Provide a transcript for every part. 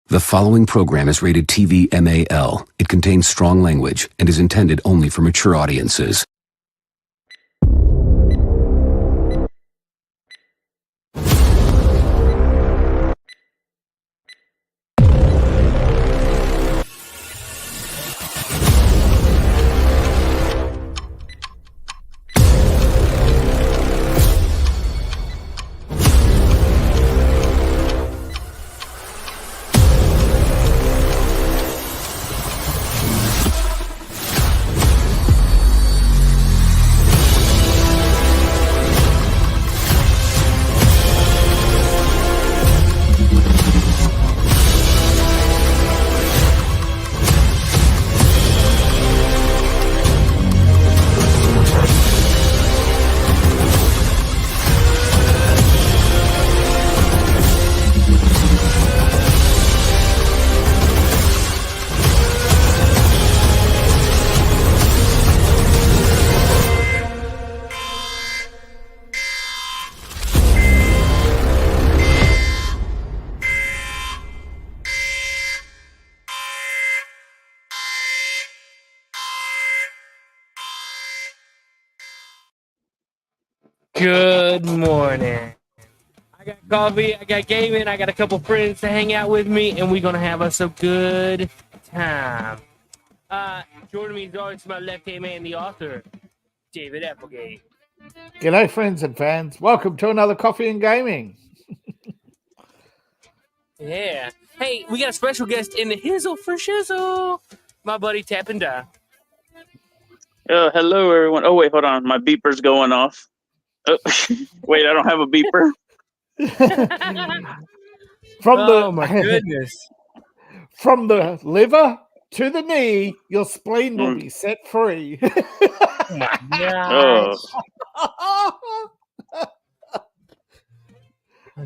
The following program is rated TV MAL. It contains strong language and is intended only for mature audiences. Good morning. I got coffee, I got gaming, I got a couple friends to hang out with me, and we're going to have us a good time. Joining me is always my left-hand man, the author, David Applegate. G'day, friends and fans. Welcome to another Coffee and Gaming. Yeah. Hey, we got a special guest in the hizzle for shizzle. My buddy Tap and Die. Hello, everyone. Oh, wait, hold on. My beeper's going off. Oh, wait, I don't have a beeper. Oh, my goodness. From the liver to the knee, your spleen will be set free. Oh, my gosh.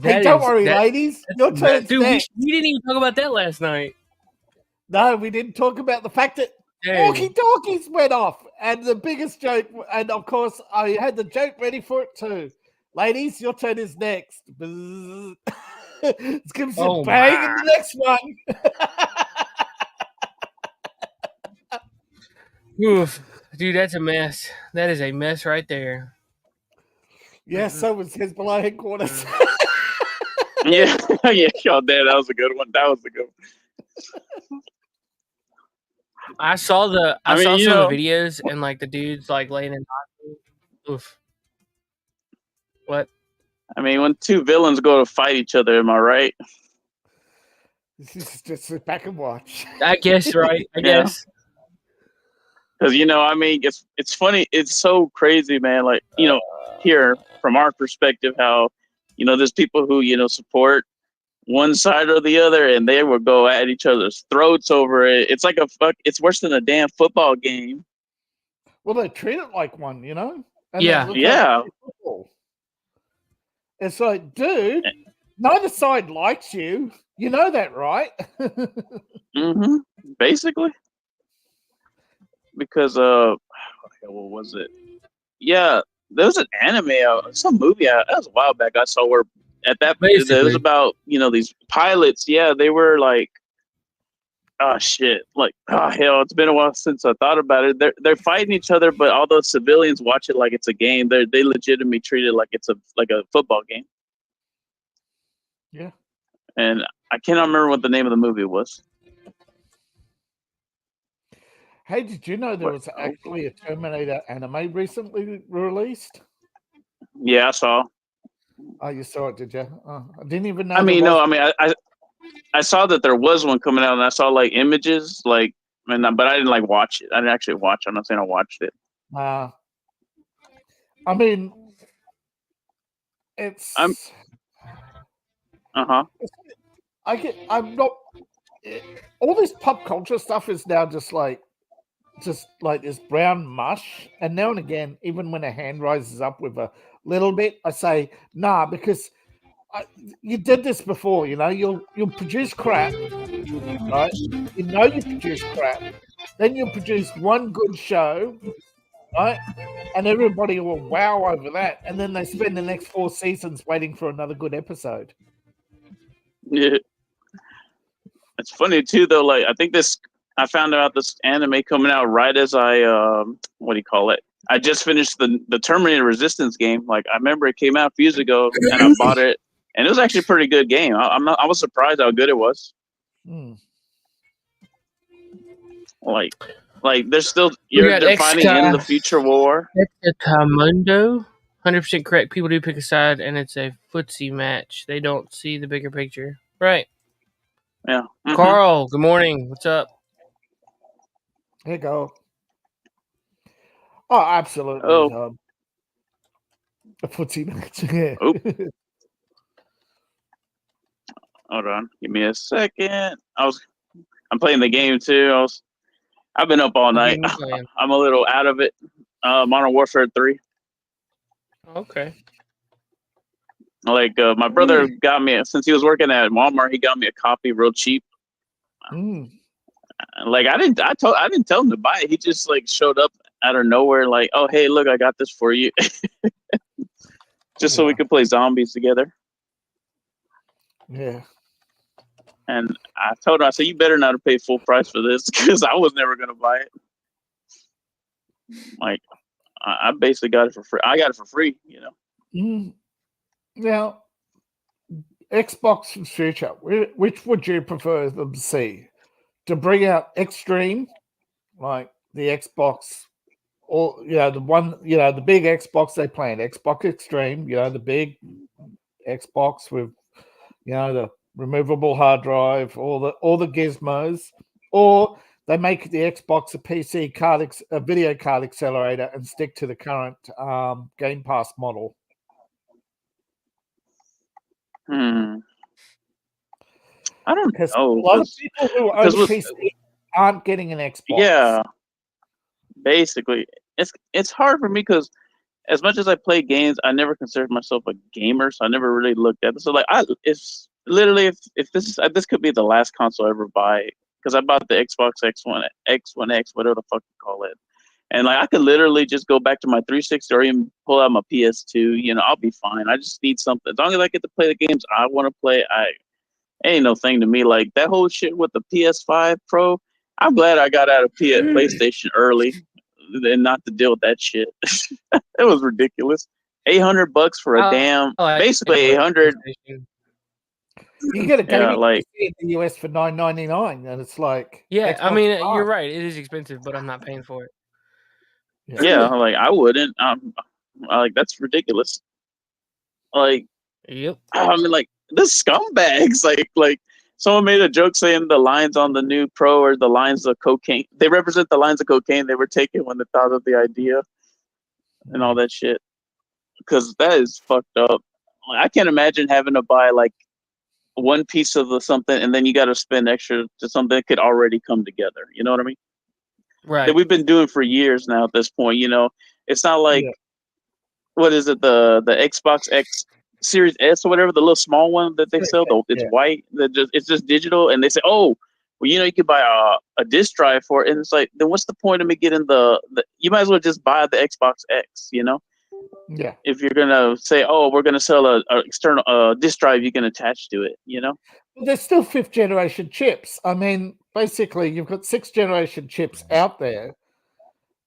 Hey, don't worry, ladies. Your turn's dude, next. we didn't even talk about that last night. No, we didn't talk about the fact that walkie-talkies went off. And the biggest joke, and of course, I had the joke ready for it too. Ladies, your turn is next. Let's give us a bang in the next one. Oof. Dude, that's a mess. That is a mess right there. Yes, so was his below headquarters. Yeah, y'all did. That was a good one. That was a good one. I saw some of the videos and like the dudes like laying in hospital. Oof. What? I mean, when two villains go to fight each other, am I right? Just sit back and watch. I guess, right? I guess. Because, I mean, it's funny. It's so crazy, man. Like, here from our perspective, how, there's people who, support one side or the other, and they will go at each other's throats over it. It's like it's worse than a damn football game. Well, they treat it like one, And yeah. It's like, dude, neither side likes you. You know that, right? Mm-hmm. Basically. Because, what was it? Yeah, there was an anime, some movie, that was a while back I saw where at that point, it was about, these pilots. Yeah, they were like, oh, shit. Like, oh, hell, it's been a while since I thought about it. They're fighting each other, but all those civilians watch it like it's a game. They legitimately treat it like it's a football game. Yeah. And I cannot remember what the name of the movie was. Hey, did you know there was actually a Terminator anime recently released? Yeah, I saw. Oh, you saw it, did you? Oh, I didn't even know. I saw that there was one coming out, and I saw like images, but I didn't like watch it. I didn't actually watch it. I'm not saying I watched it. I mean, it's. I'm not. All this pop culture stuff is now just like this brown mush, and now and again, even when a hand rises up with a little bit, I say nah, because you did this before. You'll produce crap, right? You produce crap, then you'll produce one good show, right? And everybody will wow over that, and then they spend the next 4 seasons waiting for another good episode. Yeah. It's funny too, though. Like I found out this anime coming out right as I what do you call it? I just finished the Terminator Resistance game. Like I remember it came out a few years ago, and I bought it, and it was actually a pretty good game. I was surprised how good it was. Like they're still they're fighting in the future war. Examundo, 100% correct. People do pick a side, and it's a footsie match. They don't see the bigger picture, right? Yeah. Mm-hmm. Carl, good morning. What's up? Here you go. Oh, absolutely. Oh. A footsie match. Yeah. Oh. Hold on. Give me a second. I'm playing the game too. I've been up all night. I'm a little out of it. Modern Warfare 3. Okay. Like my brother got me, since he was working at Walmart, he got me a copy real cheap. Like I didn't tell him to buy it. He just like showed up out of nowhere, like, oh hey, look, I got this for you, just so we could play zombies together. Yeah. And I told him, I said, you better not pay full price for this, because I was never gonna buy it. Like I basically got it for free. I got it for free, you know. Now, Xbox in future, which would you prefer them to see? To bring out Extreme, like the Xbox, or the big Xbox they plan, Xbox Extreme, the big Xbox with the removable hard drive, all the gizmos, or they make the Xbox a PC card, a video card accelerator, and stick to the current Game Pass model. I don't know. A lot of people who own PC aren't getting an Xbox. Yeah, basically, it's hard for me because as much as I play games, I never considered myself a gamer, so I never really looked at it. So like, if this could be the last console I ever buy, because I bought the Xbox X1X, whatever the fuck you call it, and like I could literally just go back to my 360 or even pull out my PS2. I'll be fine. I just need something. As long as I get to play the games I want to play, ain't no thing to me. Like that whole shit with the PS5 Pro, I'm glad I got out of PlayStation early and not to deal with that shit. It was ridiculous. $800 for a basically 800. You get a gaming PC in the US for $9.99, and it's like Xbox I mean, you're right. It is expensive, but I'm not paying for it. Yeah, like I wouldn't. Like that's ridiculous. Like, yep. I mean, like the scumbags. Like someone made a joke saying the lines on the new Pro are the lines of cocaine. They represent the lines of cocaine they were taking when they thought of the idea, and all that shit. Because that is fucked up. Like, I can't imagine having to buy like one piece of something, and then you got to spend extra to something that could already come together. You know what I mean? Right. That we've been doing for years now at this point. It's not like what is it, the Xbox X Series S or whatever, the little small one that they sell. It's white. It's just digital, and they say, oh, well, you could buy a disc drive for it, and it's like, then what's the point of me getting the you might as well just buy the Xbox X. Yeah. If you're gonna say, oh, we're gonna sell a external disc drive, you can attach to it. Well, there's still 5th generation chips. I mean, basically, you've got 6th generation chips out there,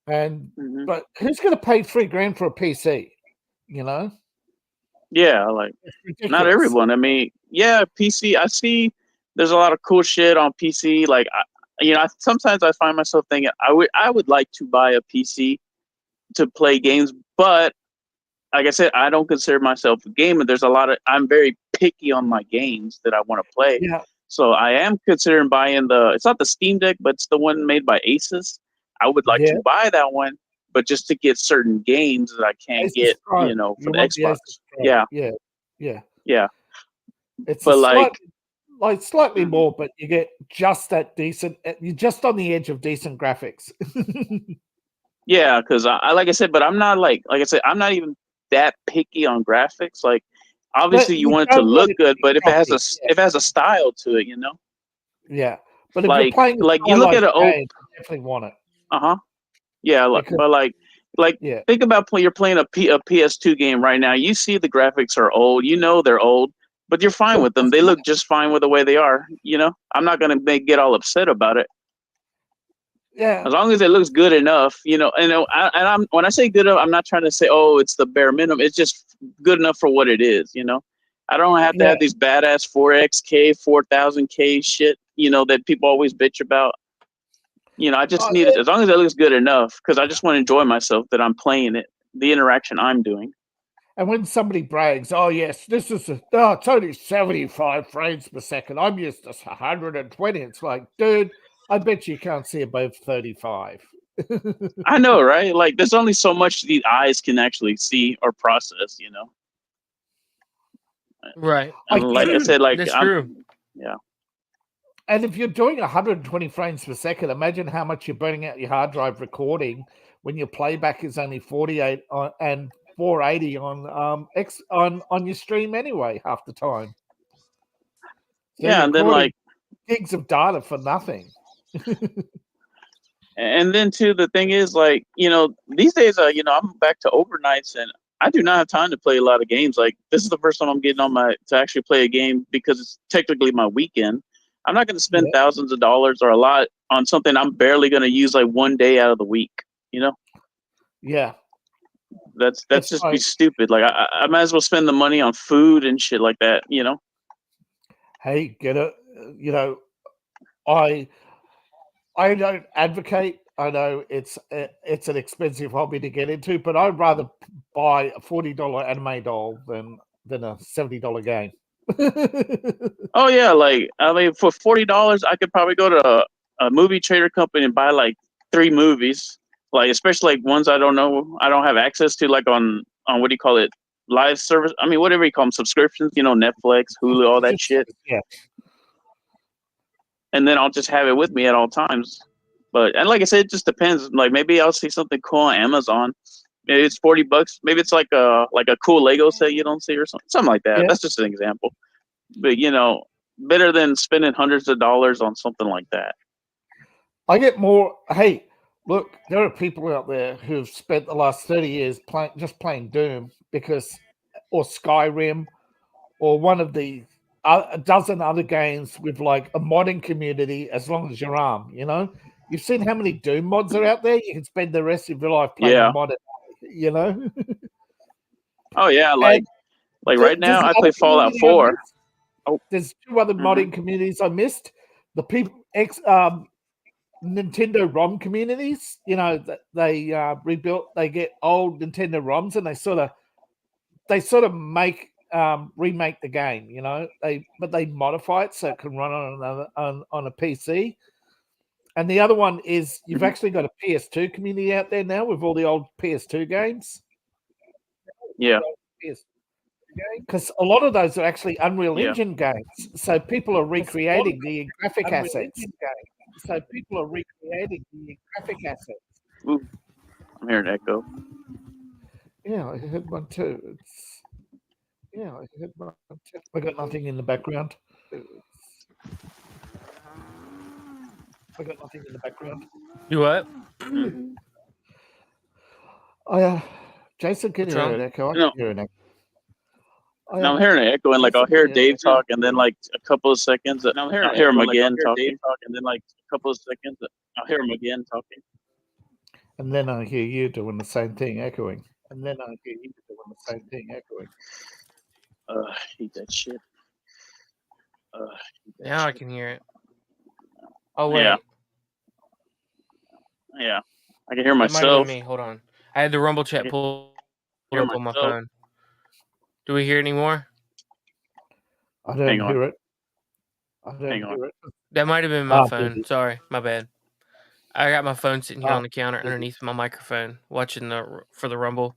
and but who's going to pay $3,000 for a PC? Yeah, like not everyone. I mean, yeah, PC. I see. There's a lot of cool shit on PC. Like, sometimes I find myself thinking I would like to buy a PC to play games, but like I said, I don't consider myself a gamer. I'm very picky on my games that I want to play. Yeah. So I am considering buying it's not the Steam Deck, but it's the one made by Asus. I would like to buy that one, but just to get certain games that I can't get, for the Xbox. Yeah. It's slightly more, but you get just that decent. You're just on the edge of decent graphics. Yeah, because like I said, but I'm not like I said, I'm not even that picky on graphics. Like, obviously, you want it to look good, but if it has a style to it, Yeah, but if you're playing, you look at an old, you definitely want it. Yeah, think about you're playing a PS2 game right now. You see the graphics are old. They're old, but you're fine with them. They look just fine with the way they are. You know, I'm not gonna get all upset about it. Yeah. As long as it looks good enough, you know. And I'm when I say good enough, I'm not trying to say, oh, it's the bare minimum. It's just good enough for what it is. You know, I don't have to have these badass 4XK, 4000K shit. You know, that people always bitch about. You know, I just need it as long as it looks good enough, because I just want to enjoy myself that I'm playing it, the interaction I'm doing. And when somebody brags, oh yes, this is it's only 75 frames per second. I'm used to 120. It's like, dude, I bet you can't see above 35. I know, right? Like, there's only so much the eyes can actually see or process, you know. Right. And like I said, like that's true. Yeah. And if you're doing 120 frames per second, imagine how much you're burning out your hard drive recording when your playback is only 48 and 480 on your stream anyway half the time. So yeah, and then like gigs of data for nothing. And then too, the thing is, like, you know, these days, you know, I'm back to overnights, and I do not have time to play a lot of games. Like, this is the first time I'm getting on to actually play a game, because it's technically my weekend. I'm not going to spend thousands of dollars or a lot on something I'm barely going to use like one day out of the week. You know? Yeah. That's just be stupid. Like, I might as well spend the money on food and shit like that. You know? Hey, get it? You know, I don't advocate. I know it's an expensive hobby to get into, but I'd rather buy a $40 anime doll than a $70 game. Oh yeah, like, I mean, for $40, I could probably go to a movie trader company and buy like 3 movies, like, especially like ones I don't have access to, like on what do you call it, live service? I mean, whatever you call them, subscriptions. You know, Netflix, Hulu, all that shit. Yeah. And then I'll just have it with me at all times. And like I said, it just depends. Like, maybe I'll see something cool on Amazon. Maybe it's $40. Maybe it's like a cool Lego set you don't see, or something like that. Yeah. That's just an example. But, you know, better than spending hundreds of dollars on something like that. I get more. Hey, look, there are people out there who've spent the last 30 years playing Doom or Skyrim, or one of the a dozen other games with like a modding community as long as your arm, you know? You've seen how many Doom mods are out there? You can spend the rest of your life playing a mod, you know? Oh, yeah. Like right now, I play Fallout 4. Oh. There's 2 other modding communities I missed. The Nintendo ROM communities, you know, that they rebuilt, they get old Nintendo ROMs and they sort of make remake the game, you know. But they modify it so it can run on a PC. And the other one is you've actually got a PS2 community out there now with all the old PS2 games. Yeah. Because a lot of those are actually Unreal Engine games. So people are recreating the graphic assets. Ooh, I'm hearing echo. Yeah, I heard one too. I got nothing in the background. You what? Jason, can you hear an echo? I can hear an echo. I'm hearing an echo, and like I'll hear Dave talk, and then like a couple of seconds, and I'll hear him again talking. And then like a couple of seconds, I'll hear him again talking. And then I hear you doing the same thing, echoing. I hate that shit. Now I can hear it. Oh wait. Yeah. I can hear myself. Me. Hold on. I had the Rumble chat pulled up on my phone. Do we hear it anymore? I don't hear it. That might have been my phone. Sorry, my bad. I got my phone sitting here on the counter underneath my microphone, watching the Rumble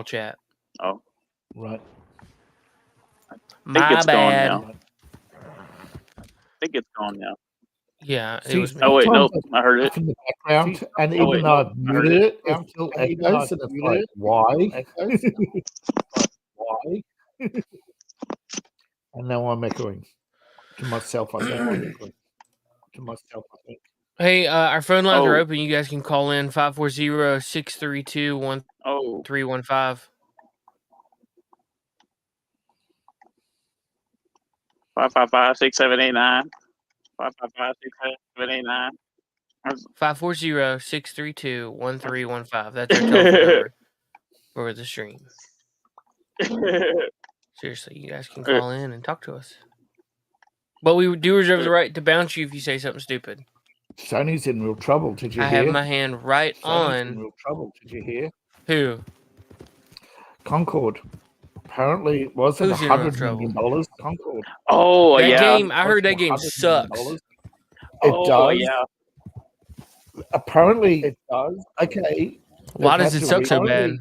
chat. Oh, right. My bad. I think it's gone now. Yeah, it was. Oh wait, nope, I heard it in the background, and even though I've muted it, it still echoes, and it's like, why? Why? And now I'm echoing to myself. I think. Hey, our phone lines are open. You guys can call in 540-632-1315. 555-6789. 555-6789. 540-632-1315. That's our telephone number for the stream. Seriously, you guys can call in and talk to us. But we do reserve the right to bounce you if you say something stupid. Sony's in real trouble. Did you hear? I have my hand right Sony's in on. real trouble. Did you hear? Who? Concord. Apparently, it wasn't Who's in real $100 million. Concord. Oh, That yeah. game, I heard that game $100 sucks. million. Oh, It does. yeah. Apparently, it does. Okay. Why does it suck so bad?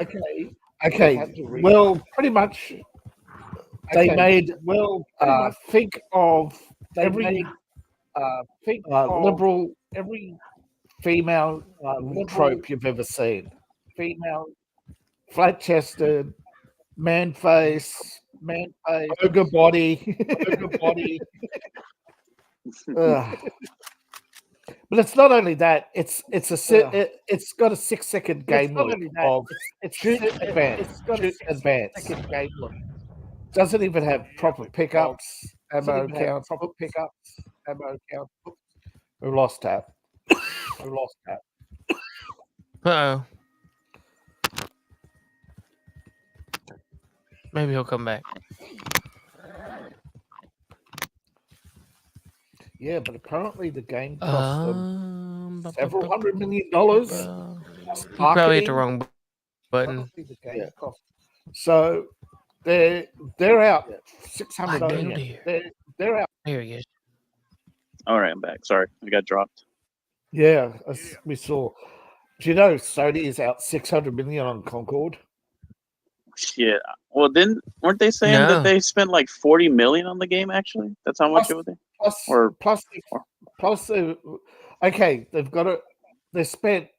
Okay. Well, pretty much, they made. Well, think of every liberal, every female trope you've ever seen. Female, flat-chested, man face, ogre body. But it's not only that; it's got a 6-second game loop of shoot advance. Doesn't even have proper pickups, ammo count. We lost that. Uh-oh. Maybe he'll come back. Yeah, but apparently the game cost them several $100 million. You probably hit the wrong button. So they're out $600 million. They're out. Here he is. All right, I'm back. Sorry, I got dropped. Yeah, we saw. Do you know Sony is out $600 million on Concord? Shit. Well, weren't they saying that they spent like $40 million on the game? Actually, that's how much it was. Plus, okay, they've got it. They spent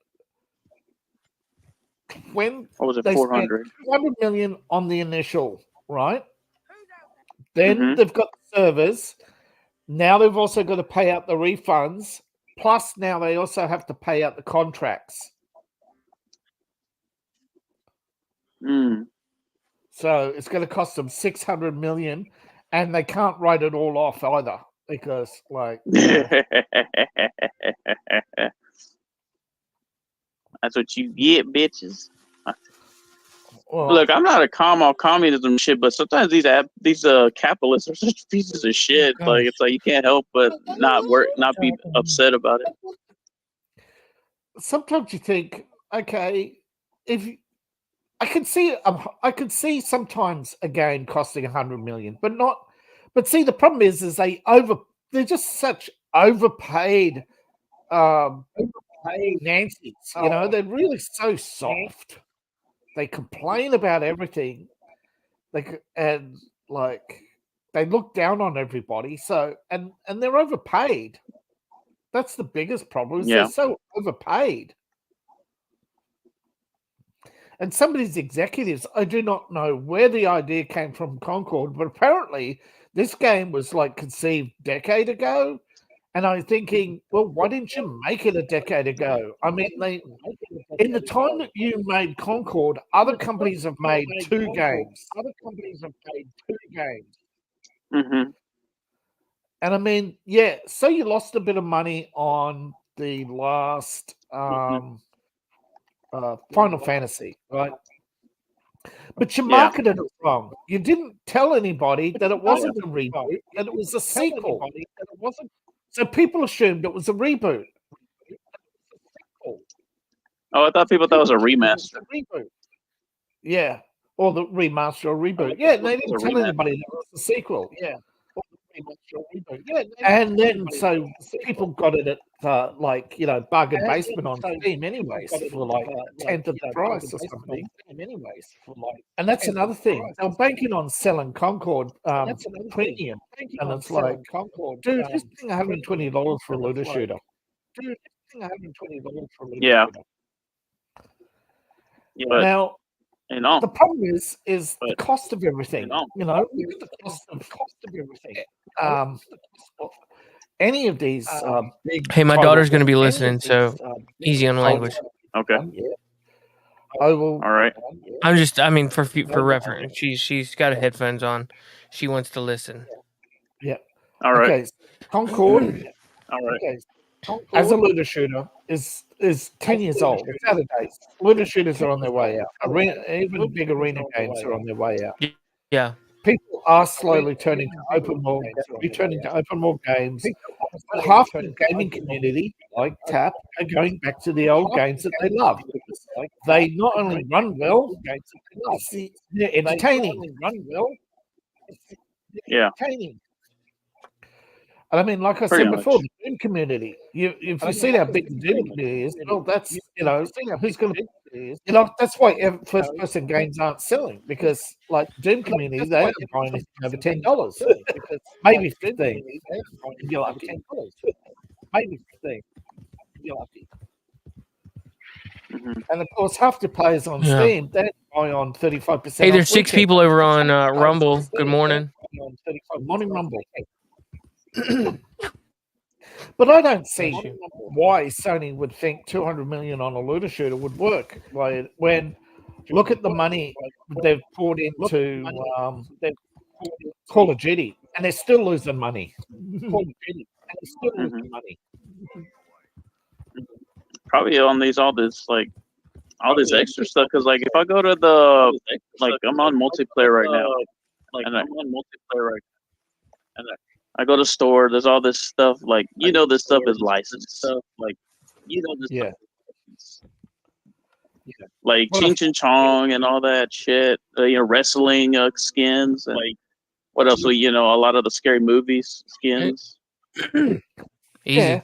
what was it? 400. $200 million on the initial, right? Then they've got the servers. Now they've also got to pay out the refunds. Plus, now they also have to pay out the contracts. So it's going to cost them $600 million, and they can't write it all off either because, like, that's what you get, bitches. Well, look, I'm not a communism shit, but sometimes these capitalists are such pieces of shit. Like it's like you can't help but not be upset about it. Sometimes you think, okay, I could see sometimes a game costing $100 million, but see the problem is they're just such overpaid Nancy's. You know, they're really so soft. They complain about everything. They look down on everybody. So and they're overpaid. That's the biggest problem. Is they're so overpaid. And some of these executives, I do not know where the idea came from Concord, but apparently this game was like conceived a decade ago. And I'm thinking, well, why didn't you make it a decade ago? I mean, in the time that you made Concord, other companies have made 2 games. Mm-hmm. And I mean, so you lost a bit of money on the last Final Fantasy, right? But you marketed it wrong. You didn't tell anybody that it wasn't a reboot, that it was a sequel. So people assumed it was a reboot. Oh, I thought people thought it was a remaster. Yeah, or the remaster or reboot. Yeah, they didn't tell anybody that it was a sequel. Yeah. And then so people got it at bargain basement on Steam anyways for like 10th of the price or something. And that's another thing. They're banking on selling Concord premium, and it's like, dude, just paying $120 for a looter shooter. Yeah. Now, the problem is the cost of everything. You know, look at the cost of everything. Any of these big. Hey, my daughter's going to be listening, so easy on the language. Okay. I will. All right. For reference, she's got her headphones on. She wants to listen. Yeah. All right. Okay. Concord. All right. Okay. As a looter shooter is 10 years old. It's out of date. Looter shooters are on their way out. Even big arena games are on their way out. Yeah. People are slowly turning to open world games. Half the gaming community, like TAP, are going back to the old games that they love. They not only run well, they're entertaining. Yeah. And I mean, like I Pretty said before, much. the Doom community. If you see how big the Doom community is, well, that's who's going to. That's why first-person games aren't selling, because like Doom community, they aren't buying anything over $10, maybe 15. And you're like, maybe 15. You're lucky. And of course, half the players on Steam, they buy on 35%. Hey, there's 6 people over on Rumble. Good morning. Morning Rumble. But I don't see why Sony would think $200 million on a looter shooter would work. Like, when look at the money they've poured into Call of Duty, and they're still losing money. Probably on all this extra stuff, because like if I go to the I'm on multiplayer right now, I go to store. There's all this stuff this stuff is licensed stuff Yeah. Like Cheech and Chong and all that shit. Wrestling skins and what else? A lot of the scary movies skins. Easy.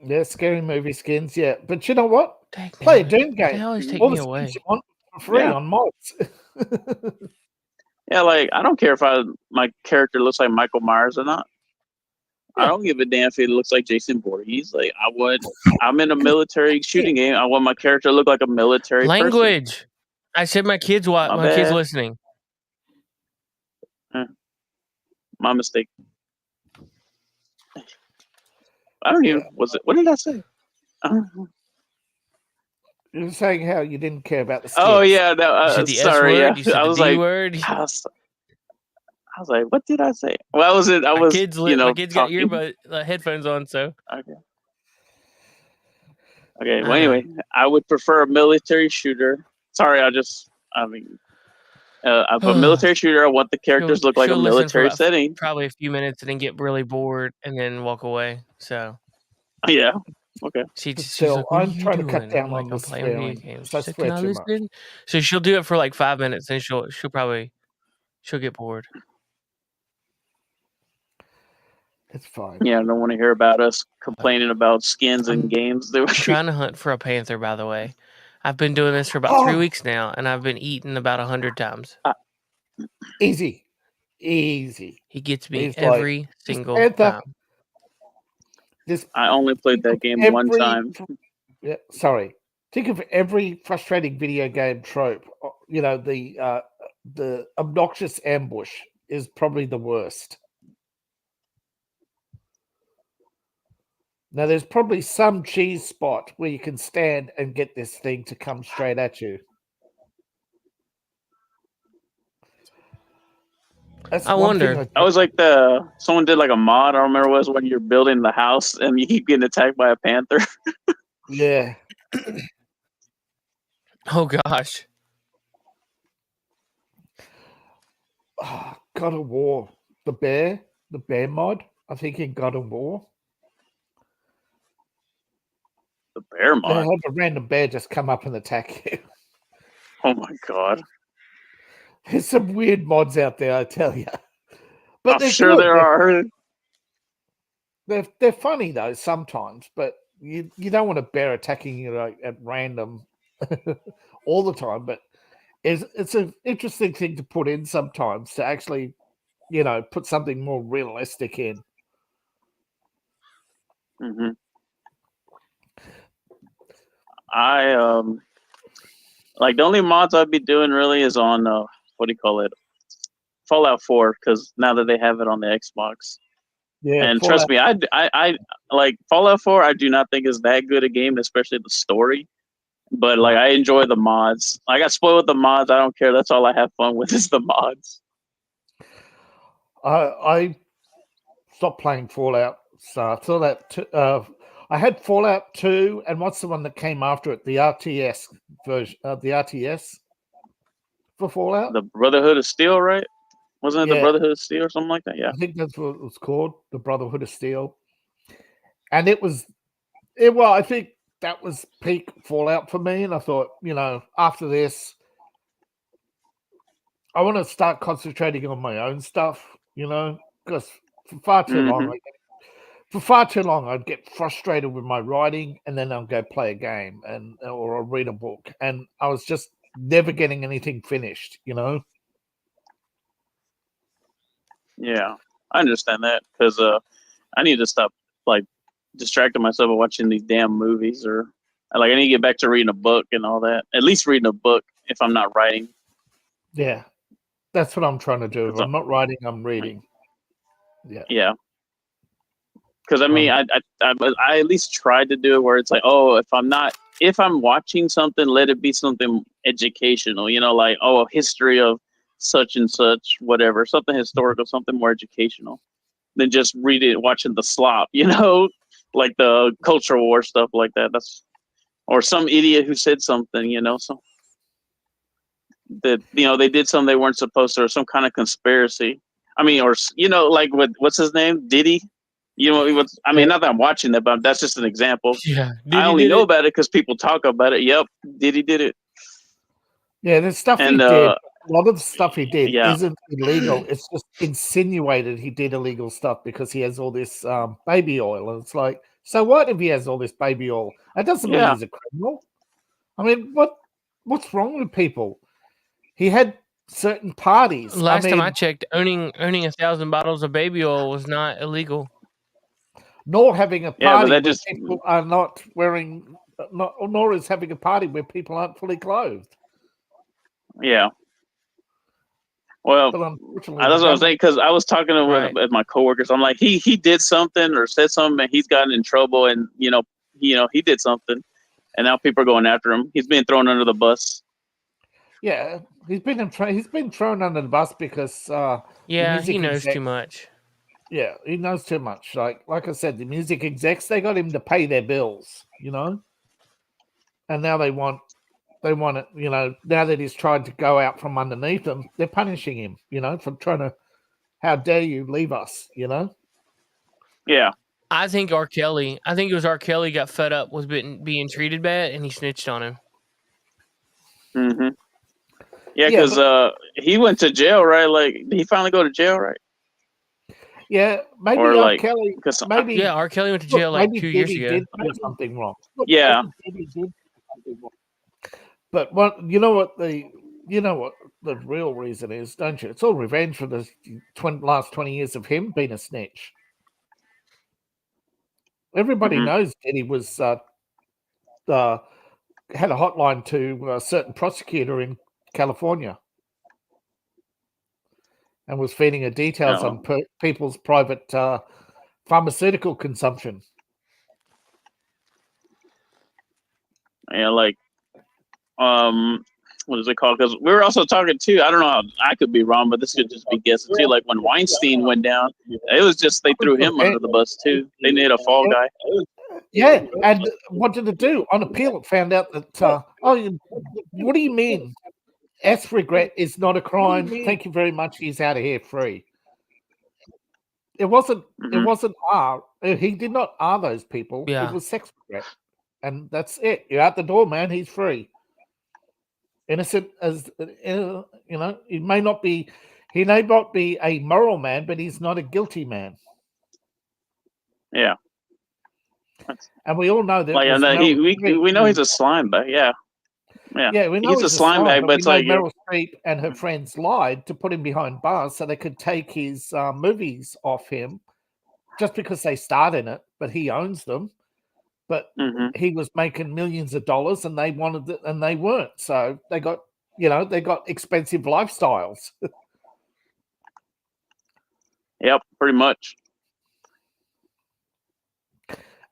Yeah, scary movie skins. Yeah, but you know what? Play a Doom game. They always take all me the away. skins you want for free on mods. Yeah, I don't care if my character looks like Michael Myers or not. Yeah. I don't give a damn if it looks like Jason Voorhees. I'm in a military shooting game. I want my character to look like a military language. person. I said my kids kids listening. My mistake. I don't even. What did I say? You were saying how you didn't care about the skins. Oh yeah, no. Sorry. S-word, yeah. you said I was the like, D-word. I was like, what did I say? Well, my kids got talking. headphones on, so okay. Well, anyway, I would prefer a military shooter. Sorry, a military shooter. I want the characters look like a military setting. Probably a few minutes and then get really bored and then walk away. So yeah. Okay. She's like, I'm trying to cut down on the playing video games. So can I listen? So she'll do it for like 5 minutes, and she'll get bored. It's fine. Yeah, I don't want to hear about us complaining about skins and games. I'm trying to hunt for a panther, by the way. I've been doing this for about 3 weeks now, and I've been eaten about 100 times. Easy. He gets me every single time. I only played that game one time. Yeah, sorry. Think of every frustrating video game trope. The obnoxious ambush is probably the worst. Now, there's probably some cheese spot where you can stand and get this thing to come straight at you. I wonder. I was like someone did like a mod. I don't remember what it was when you're building the house and you keep getting attacked by a panther. Yeah. Oh gosh. God of War, the bear mod. I think in God of War. The bear mod. They have a random bear just come up and attack you. Oh my god. There's some weird mods out there, I tell you. But I'm sure there are. They're funny though sometimes, but you don't want a bear attacking you at random all the time. But it's an interesting thing to put in sometimes to actually, put something more realistic in. Mm-hmm. I the only mods I'd be doing really is on Fallout 4, because now that they have it on the Xbox. Yeah, and Fallout. Trust me, I like Fallout 4. I do not think is that good a game, especially the story. But like, I enjoy the mods. I got spoiled with the mods. I don't care. That's all I have fun with is the mods. I stopped playing Fallout. So I had Fallout 2, and what's the one that came after it? The RTS version. The RTS for Fallout. The Brotherhood of Steel, right? Wasn't it the Brotherhood of Steel or something like that? Yeah, I think that's what it was called, the Brotherhood of Steel. And I think that was peak Fallout for me. And I thought, after this, I want to start concentrating on my own stuff, because for far too long, I'd get frustrated with my writing, and then I'll go play a game or I'll read a book, and I was just never getting anything finished, Yeah, I understand that because I need to stop like distracting myself with watching these damn movies, or like I need to get back to reading a book and all that. At least reading a book if I'm not writing. Yeah, that's what I'm trying to do. If I'm not writing, I'm reading. Yeah. Because I mean, I at least tried to do it where it's like, oh, if I'm watching something, let it be something educational, like, oh, a history of such and such, whatever, something historical, something more educational than just watching the slop, like the cultural war stuff like that. Or some idiot who said something, so that, they did something they weren't supposed to, or some kind of conspiracy. I mean, or, like what's his name? Diddy? I mean, not that I'm watching that, but that's just an example. Yeah, I only know about it because people talk about it. Yep, Diddy did it. Yeah, the stuff he did, a lot of the stuff he did isn't illegal. It's just insinuated he did illegal stuff because he has all this baby oil. And it's like, so what if he has all this baby oil? That doesn't mean he's a criminal. I mean, what's wrong with people? He had certain parties. Last time I checked, owning 1,000 bottles of baby oil was not illegal. Nor having a party where people are not wearing, nor is having a party where people aren't fully clothed. Yeah. Well, that's what I was saying, because I was talking with my coworkers. I'm like, he did something or said something, and he's gotten in trouble, and he did something, and now people are going after him. He's being thrown under the bus. Yeah, he's been thrown under the bus because he knows too much. Yeah, he knows too much. Like I said, the music execs, they got him to pay their bills, and now they want it, now that he's tried to go out from underneath them, they're punishing him, for trying to, how dare you leave us, Yeah. I think it was R. Kelly got fed up with being treated bad, and he snitched on him. Mm-hmm. Yeah, because he went to jail, right? Like, did he finally go to jail, right? Yeah, maybe R. Kelly. R. Kelly went to jail like 2 years ago. Did something wrong. Yeah. But you know what the real reason is, don't you? It's all revenge for the last 20 years of him being a snitch. Everybody knows Diddy was had a hotline to a certain prosecutor in California, and was feeding her details on people's private pharmaceutical consumption. Yeah, like, what is it called? Because we were also talking too. I don't know. I could be wrong, but this could just be guessing too. Like when Weinstein went down, it was just they threw him under the bus too. They made a fall guy. Yeah, and what did it do? On appeal, it found out that what do you mean? Regret is not a crime. Thank you very much. He's out of here free. It wasn't. It wasn't R. He did not R those people. Yeah. It was sex regret, and that's it. You're out the door, man. He's free. Innocent as he may not be. He may not be a moral man, but he's not a guilty man. Yeah. And we all know that. Like, we know he's a slime bag. Yeah. Yeah, we know he's a slime bag, but it's like Meryl Streep and her friends lied to put him behind bars so they could take his movies off him just because they starred in it, but he owns them. But he was making millions of dollars, and they wanted it, and they weren't. So they got, they got expensive lifestyles. Yep, pretty much.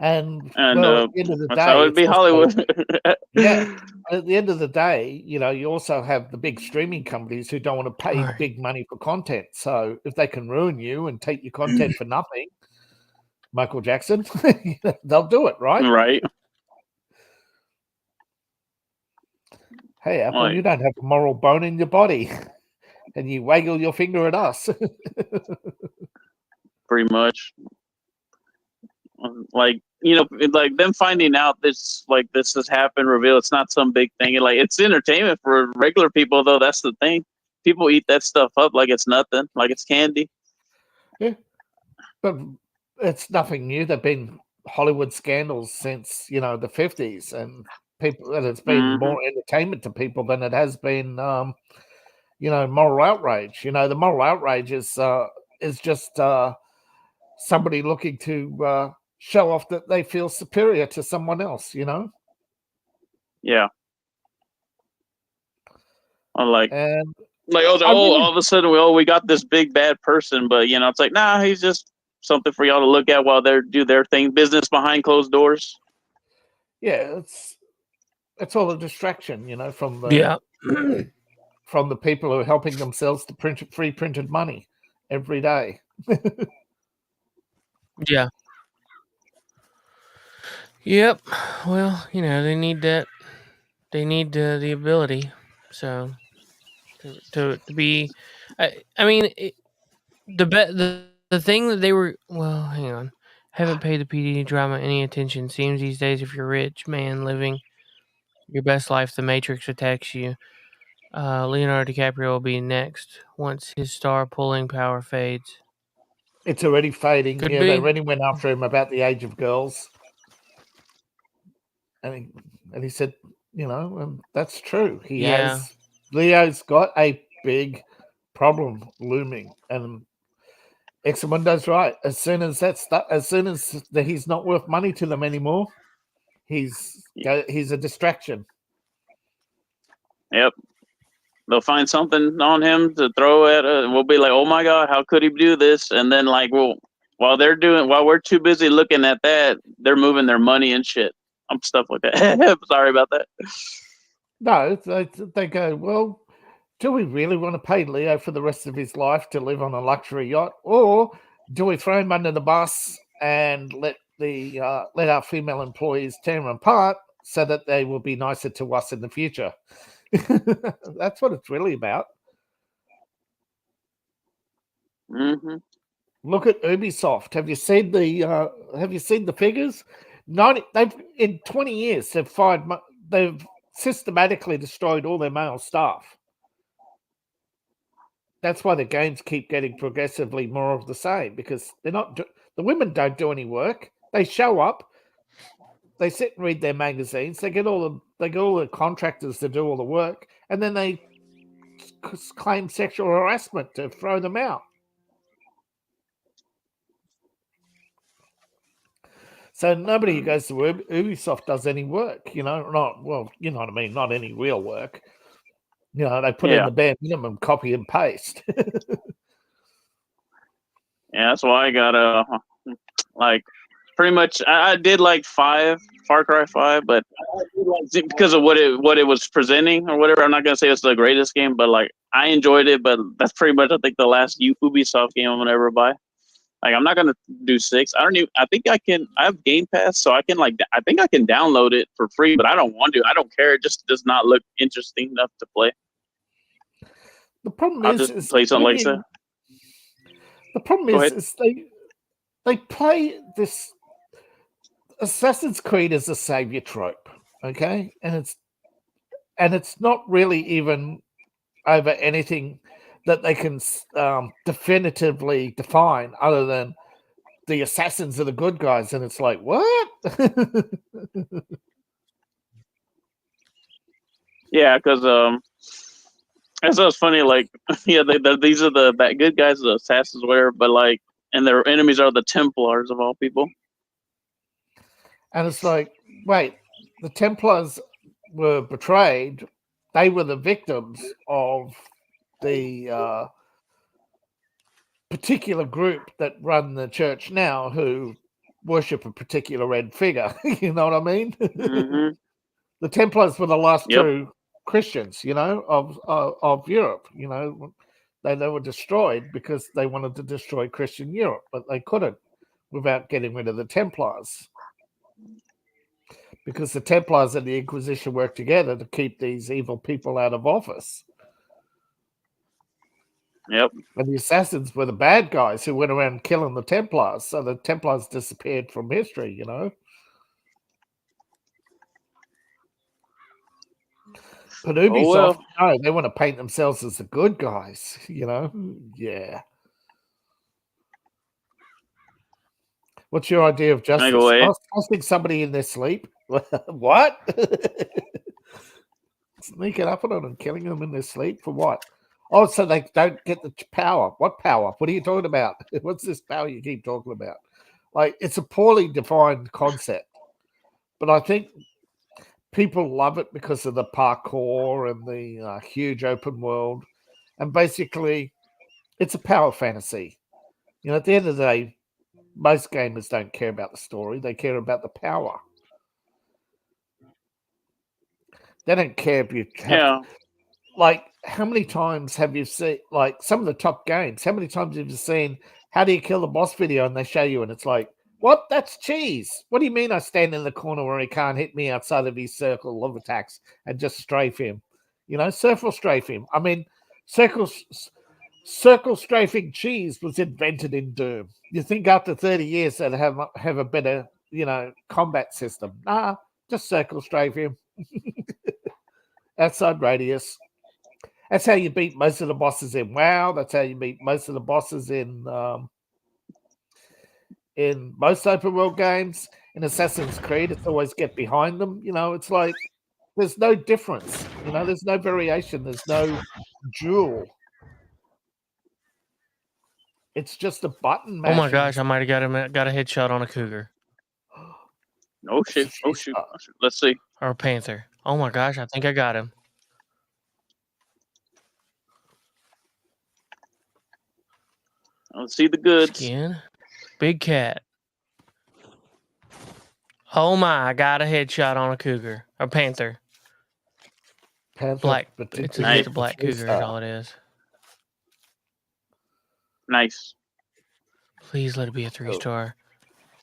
And And well, at the end of the that's how day, it'd it's be also, Hollywood. yeah. At the end of the day, you also have the big streaming companies who don't want to pay Right. big money for content. So if they can ruin you and take your content for nothing, Michael Jackson, they'll do it, right? Right. Hey, Apple, Like, you don't have a moral bone in your body, and you waggle your finger at us. pretty much. Like, like them finding out this has happened, reveal it's not some big thing. Like, it's entertainment for regular people, though. That's the thing. People eat that stuff up like it's nothing, like it's candy. Yeah, but it's nothing new. There've been Hollywood scandals since the 50s, and it's been more entertainment to people than it has been moral outrage. The moral outrage is just somebody looking to show off that they feel superior to someone else. Yeah. And all of a sudden we got this big bad person, but it's like, nah, he's just something for y'all to look at while they do their thing, business behind closed doors. Yeah, it's all a distraction, from Yeah. from the people who are helping themselves to print free printed money every day. Yeah. Yep. Well, they need that. They need the ability. So to be, I mean, the thing that they were. Well, hang on. Haven't paid the PD drama any attention. Seems these days, if you're rich man living your best life, the Matrix attacks you. Leonardo DiCaprio will be next once his star pulling power fades. It's already fading. Could They be. already went after him about the age of girls. And he said, that's true. Leo's got a big problem looming. And Examundo's right. As soon as he's not worth money to them anymore, he's a distraction. Yep. They'll find something on him to throw at it. We'll be like, oh my God, how could he do this? And then while we're too busy looking at that, they're moving their money and shit. I'm stuff like that. Sorry about that. No, they go, well, do we really want to pay Leo for the rest of his life to live on a luxury yacht? Or do we throw him under the bus and let our female employees tear him apart so that they will be nicer to us in the future? That's what it's really about. Mm-hmm. Look at Ubisoft. Have you seen the figures? In 20 years they've systematically destroyed all their male staff. That's why the games keep getting progressively more of the same, because the women don't do any work. They show up, they sit and read their magazines. They get all the contractors to do all the work, and then they claim sexual harassment to throw them out. So nobody who goes to Ubisoft does any work, you know what I mean? Not any real work. They put in the bare minimum, copy and paste. Yeah, that's why I got pretty much. I did like Far Cry 5, but because of what it was presenting or whatever. I'm not gonna say it's the greatest game, but I enjoyed it. But that's pretty much, I think, the last Ubisoft game I'm gonna ever buy. I'm not gonna do 6. I think I can. I have Game Pass, so I can I think I can download it for free, but I don't want to. I don't care. It just does not look interesting enough to play. The problem I'll just play something like that. The problem is they play this Assassin's Creed as a savior trope, okay, and it's not really even over anything that they can definitively define, other than the assassins are the good guys, and it's like, what? Yeah, because it's so funny. These are the good guys, the assassins, whatever. But and their enemies are the Templars of all people. And it's like, wait, the Templars were betrayed. They were the victims of the particular group that run the church now, who worship a particular red figure. You know what I mean? Mm-hmm. The Templars were the last Yep. true Christians, of Europe. They were destroyed because they wanted to destroy Christian Europe, but they couldn't without getting rid of the Templars. Because the Templars and the Inquisition worked together to keep these evil people out of office. Yep. And the assassins were the bad guys who went around killing the Templars. So the Templars disappeared from history, But Ubisoft, no, they want to paint themselves as the good guys, Yeah. What's your idea of justice? Tossing somebody in their sleep? What? Sneaking up on them and killing them in their sleep for what? Oh, so they don't get the power. What power? What are you talking about? What's this power you keep talking about? Like, it's a poorly defined concept. But I think people love it because of the parkour and the huge open world. And basically, it's a power fantasy. At the end of the day, most gamers don't care about the story. They care about the power. They don't care if you have like, how many times have you seen, like, some of the top games, how many times have you seen how do you kill the boss video and they show you and it's like, what? That's cheese. What do you mean I stand in the corner where he can't hit me outside of his circle of attacks and just strafe him? Circle strafe him. I mean, circle strafing cheese was invented in Doom. You think after 30 years they'd have a better, combat system. Nah, just circle strafe him. Outside radius. That's how you beat most of the bosses in WoW. That's how you beat most of the bosses in most open world games. In Assassin's Creed, it's always get behind them. It's like there's no difference. There's no variation. There's no duel. It's just a button mashing. Oh my gosh, I might have got a headshot on a cougar. Oh shit. Oh shoot. Let's see. Or a panther. Oh my gosh, I think I got him. Let's see the goods. Skin. Big cat. Oh my, I got a headshot on a cougar. A panther. Black. It's a black cougar is all it is. Nice. Please let it be a 3-star.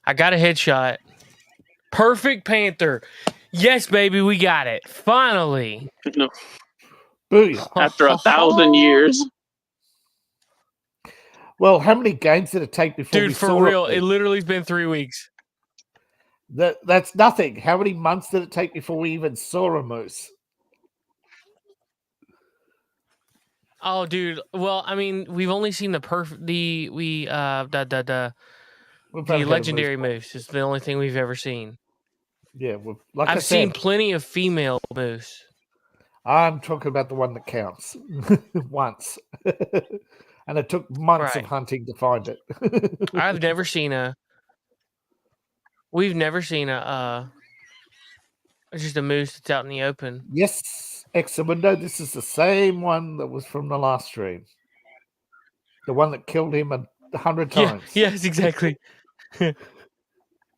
I got a headshot. Perfect panther. Yes, baby, we got it. Finally. No. After 1,000 years. Well, how many games did it take before we saw it? Dude, for real, it literally has been 3 weeks. That's nothing. How many months did it take before we even saw a moose? Oh, dude. Well, I mean, we've only seen the legendary moose. It's the only thing we've ever seen. Yeah, I've seen plenty of female moose. I'm talking about the one that counts once. And it took months of hunting to find it. We've never seen just a moose that's out in the open. Yes, Examundo, this is the same one that was from the last stream. The one that killed him 100 times. Yes, exactly.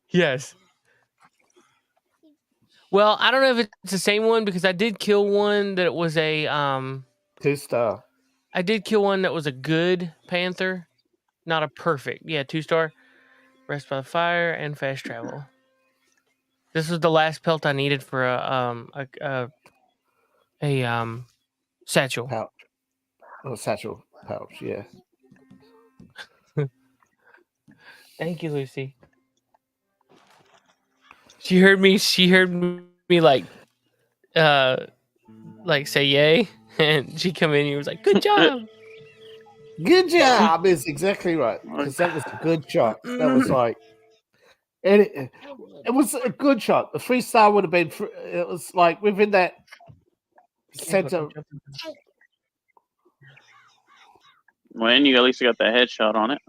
Yes. Well, I don't know if it's the same one because I did kill one that was a 2-star. I did kill one that was a good panther, not a perfect. Yeah, 2-star. Rest by the fire and fast travel. This was the last pelt I needed for a satchel pouch. Oh, satchel pouch. Yeah. Thank you, Lucy. She heard me like say yay, and she come in and was like, "Good job." Good job is exactly right, because that was a good shot. That was like, it was a good shot. The 3-star would have been. It was like within that center. When you at least got the headshot on it.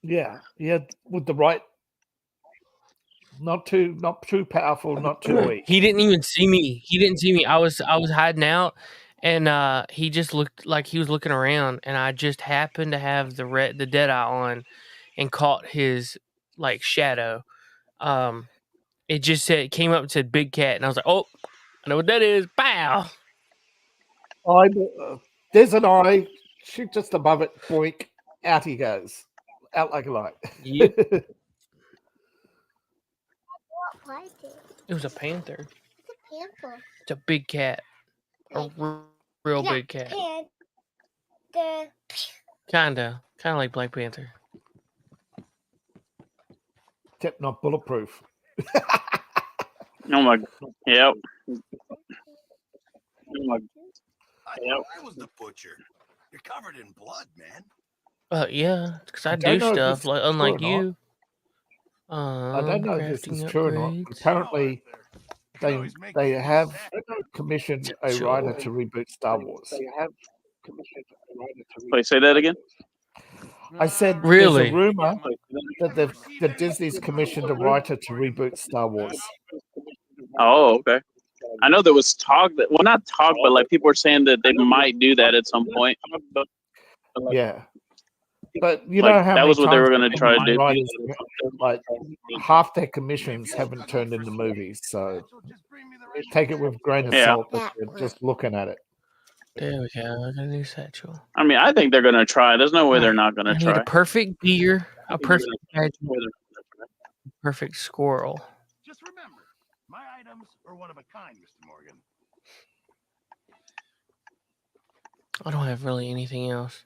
Yeah, with the right. Not too powerful, not too weak. He didn't even see me. I was hiding out, and he just looked like he was looking around, and I just happened to have the dead eye on, and caught his shadow. it just said, came up and said Big Cat, and I was like, oh, I know what that is. Bow. There's an eye. Shoot just above it. Boink. Out he goes. Out like a light. Yep. What was it? It was a panther. It's a panther. It's a big cat. A real big cat. Panther. Kinda like Black Panther. Except not bulletproof. Oh my, yep. Oh my, yep. I was the butcher. You're covered in blood, man. Yeah, because I don't do know if stuff it's like true or unlike not. you. I don't know if this Crafting is true or not. upgrades. Apparently, they have commissioned a Sure. writer to reboot Star Wars. Wait, say that again. I said Really? there's a rumor that Disney's commissioned a writer to reboot Star Wars. Oh, okay. I know there was talk that, well, not talk, but like people were saying that they might do that at some point. Yeah. But you Like, know how that many was what they times were going to try to do. writers, like half their commissions haven't turned into movies, so take it with a grain of salt that you're just looking at it. There we go. I got a new satchel. I mean, I think they're going to try. There's no way they're not going to I need try. a perfect deer, a perfect badger, a perfect squirrel. Just remember, my items are one of a kind, Mr. Morgan. I don't have really anything else.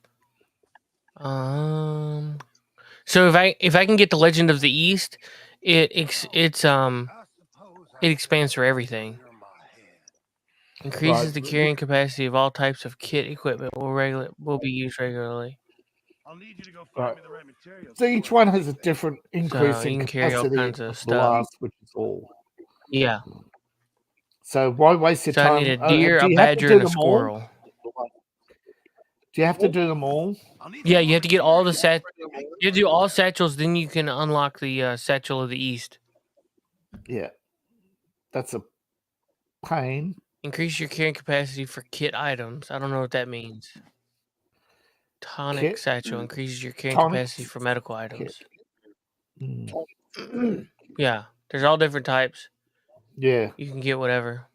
So if I can get the Legend of the East, it expands for everything. Increases the carrying capacity of all types of kit equipment will be used regularly. I'll need you to go find me the right materials. So each one has a different increase you in can carry all capacity kinds of of stuff. blast, which is all. Yeah. So why waste your So time? I need a deer, do a you have to badger, do and a them all? squirrel. Do you have to do them all? Yeah, you have to get all the You do all satchels, then you can unlock the satchel of the East. Yeah. That's a pain. Increase your carrying capacity for kit items. I don't know what that means. Tonic Kit? satchel increases your carrying Tonic capacity for medical items. Mm. Yeah, there's all different types. Yeah. You can get whatever.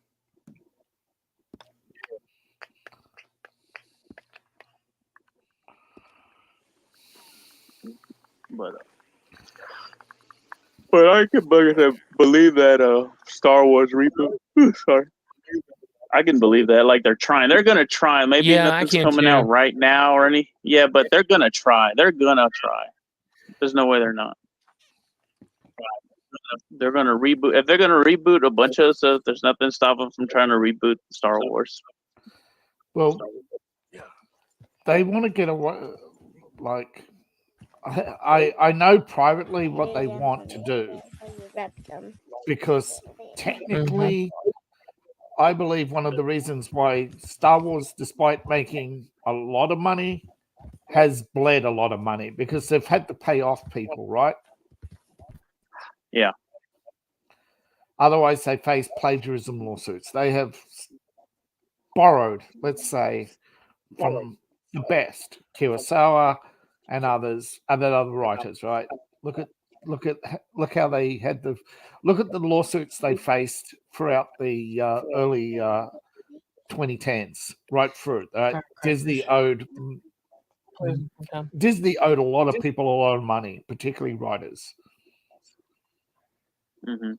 But I can believe that Star Wars reboot. Sorry. I can believe that. Like, they're trying. They're going to try. Maybe Yeah, I nothing's can coming too. out right now or any. Yeah, but they're going to try. They're going to try. There's no way they're not. They're going to reboot. If they're going to reboot a bunch of stuff, there's nothing stopping them from trying to reboot Star Wars. Well, they want to get away. Like, I know privately what they want to do, because technically, I believe one of the reasons why Star Wars, despite making a lot of money, has bled a lot of money, because they've had to pay off people, right? Yeah. Otherwise, they face plagiarism lawsuits. They have borrowed, let's say, from the best, Kurosawa and others, and then other writers, right? Look how they had look at the lawsuits they faced throughout the early 2010s, right through. Disney owed a lot of people a lot of money, particularly writers. Mm-hmm.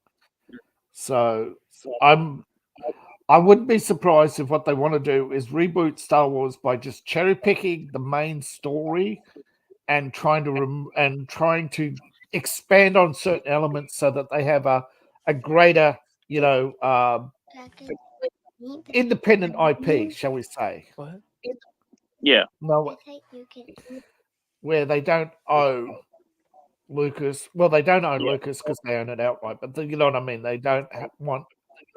So I wouldn't be surprised if what they want to do is reboot Star Wars by just cherry picking the main story and trying to expand on certain elements so that they have a greater, independent IP, shall we say? What? Yeah. No, where they don't owe Lucas. Well, they don't own Lucas because they own it outright. But you know what I mean. They don't want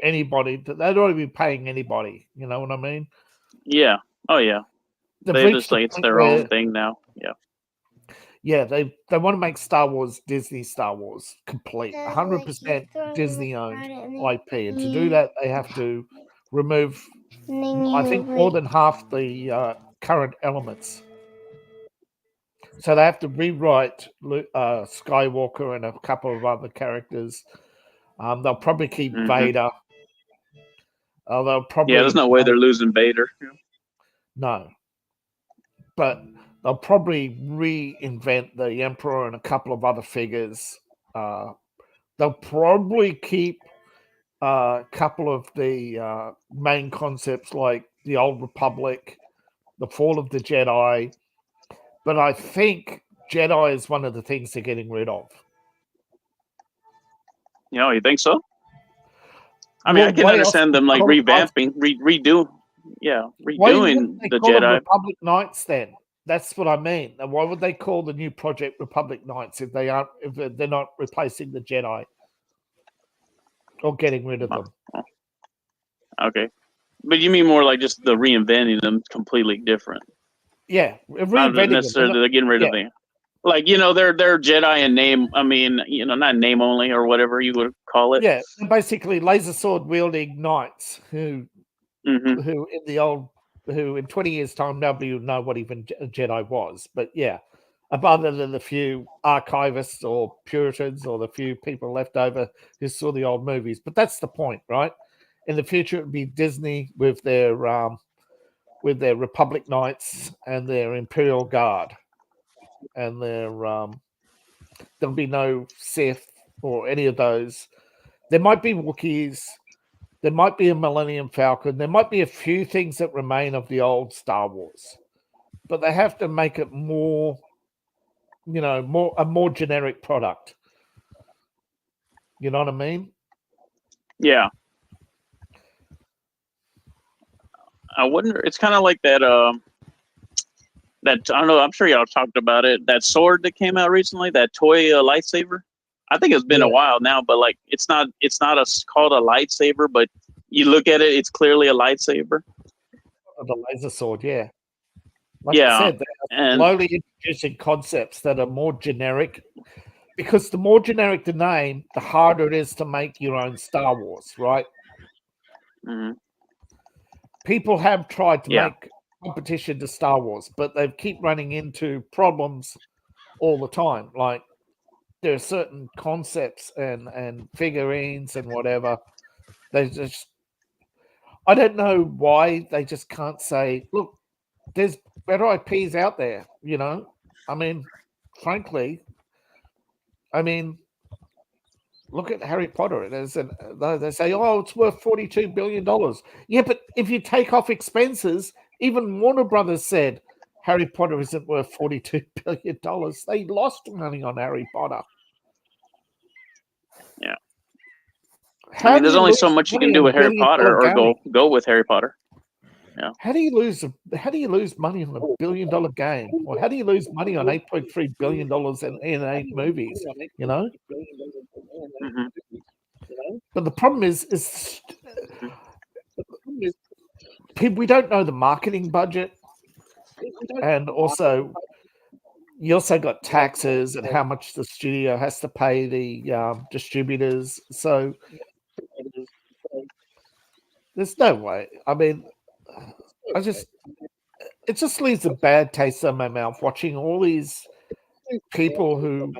anybody. They don't be paying anybody. You know what I mean? Yeah. Oh yeah. They just like it's their own thing now. Yeah. Yeah, they want to make Star Wars Disney Star Wars complete, 100% Disney owned IP, and to do that they have to remove, I think, more than half the current elements. So they have to rewrite Skywalker and a couple of other characters. They'll probably keep Vader. They'll probably there's no way they're losing Vader. No, but they'll probably reinvent the Emperor and a couple of other figures. They'll probably keep a couple of the main concepts like the Old Republic, the Fall of the Jedi. But I think Jedi is one of the things they're getting rid of. You think so? I mean, I can understand them like revamping, redoing the Jedi. Republic Knights, then that's what I mean. And why would they call the new Project Republic Knights if they're not replacing the Jedi or getting rid of them? Okay, but you mean more like just the reinventing them completely different? Yeah, not necessarily they're getting rid of them. Like, they're Jedi in name. I mean, not name only or whatever you would call it. Yeah, basically laser sword wielding knights who in 20 years' time nobody would know what even a Jedi was. But yeah, other than the few archivists or Puritans or the few people left over who saw the old movies. But that's the point, right? In the future, it would be Disney with their Republic Knights and their Imperial Guard. And there'll be no Sith or any of those. There might be Wookiees. There might be a Millennium Falcon. There might be a few things that remain of the old Star Wars. But they have to make it more, a more generic product. You know what I mean? Yeah. I wonder, it's kind of like that, I don't know, I'm sure y'all talked about it, that sword that came out recently, that toy lightsaber. I think it's been a while now, but like it's not called a lightsaber, but you look at it, it's clearly a lightsaber. The laser sword, yeah. Like I said, they're slowly introducing concepts that are more generic, because the more generic the name, the harder it is to make your own Star Wars, right? Mm-hmm. People have tried to make competition to Star Wars, but they keep running into problems all the time. Like there are certain concepts and figurines and whatever. They just, I don't know why they just can't say, look, there's better IPs out there, I mean, frankly, look at Harry Potter. They say, oh, it's worth $42 billion. Yeah, but if you take off expenses, even Warner Brothers said Harry Potter isn't worth $42 billion. They lost money on Harry Potter. Yeah. There's only so much you can do with Harry Potter or go with Harry Potter. Yeah. How do you lose money on a $1 billion game? Or how do you lose money on $8.3 billion in 8 movies? Mm-hmm. But the problem is we don't know the marketing budget, and also you also got taxes and how much the studio has to pay the distributors. So there's no way. I mean, it just leaves a bad taste in my mouth watching all these people who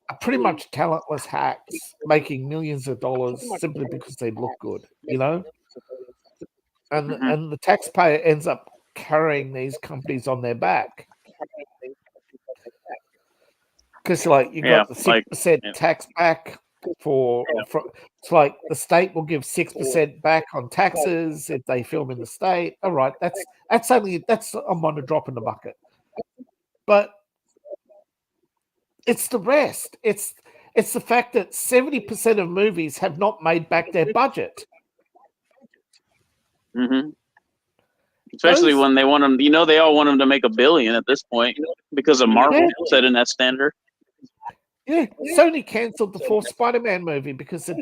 are pretty much talentless hacks making millions of dollars simply because they look good, and the taxpayer ends up carrying these companies on their back. Because you got the 6% tax back it's like the state will give 6% back on taxes if they film in the state. All right, that's I'm on a drop in the bucket. But it's the rest. It's the fact that 70% of movies have not made back their budget. Mm-hmm. Especially when they want them, they all want them to make $1 billion at this point because of Marvel setting that standard. Yeah, Sony cancelled the 4th Spider-Man movie because their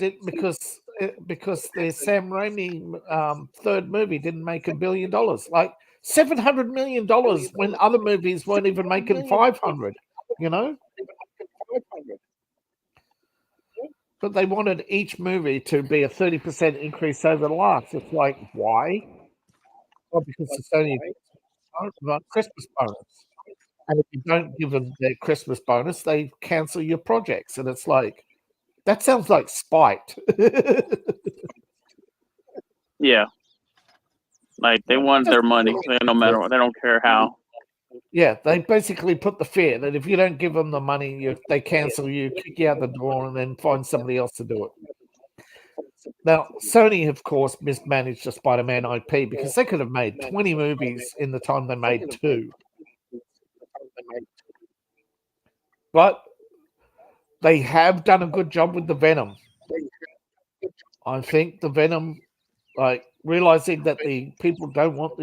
Sam Raimi 3rd movie didn't make $1 billion. Like $700 million when other movies weren't even making 500. But they wanted each movie to be a 30% increase over the last. It's like, why? Well, because it's only Christmas bonus. And if you don't give them their Christmas bonus, they cancel your projects. And it's like, that sounds like spite. Yeah. Like they want their money, no matter what. They don't care how. Yeah, they basically put the fear that if you don't give them the money, they cancel you, kick you out the door, and then find somebody else to do it. Now, Sony, of course, mismanaged the Spider-Man IP because they could have made 20 movies in the time they made 2. But they have done a good job with the Venom. I think the Venom, like realizing that the people don't want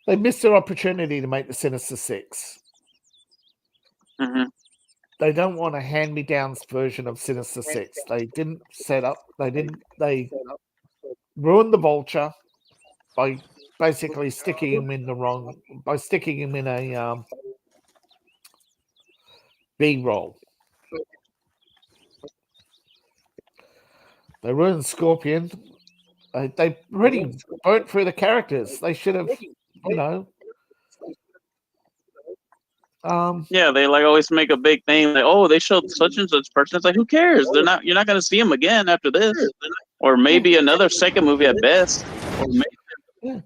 they missed their opportunity to make the Sinister Six. Mm-hmm. They don't want a hand-me-downs version of Sinister Six. They didn't set up. They ruined the Vulture by basically sticking him in a B role. They ruined Scorpion. They already burnt through the characters. They should have, Yeah, they like always make a big thing like, oh, they showed such and such person. It's like, who cares? You're not going to see them again after this, or maybe another second movie at best. Yeah.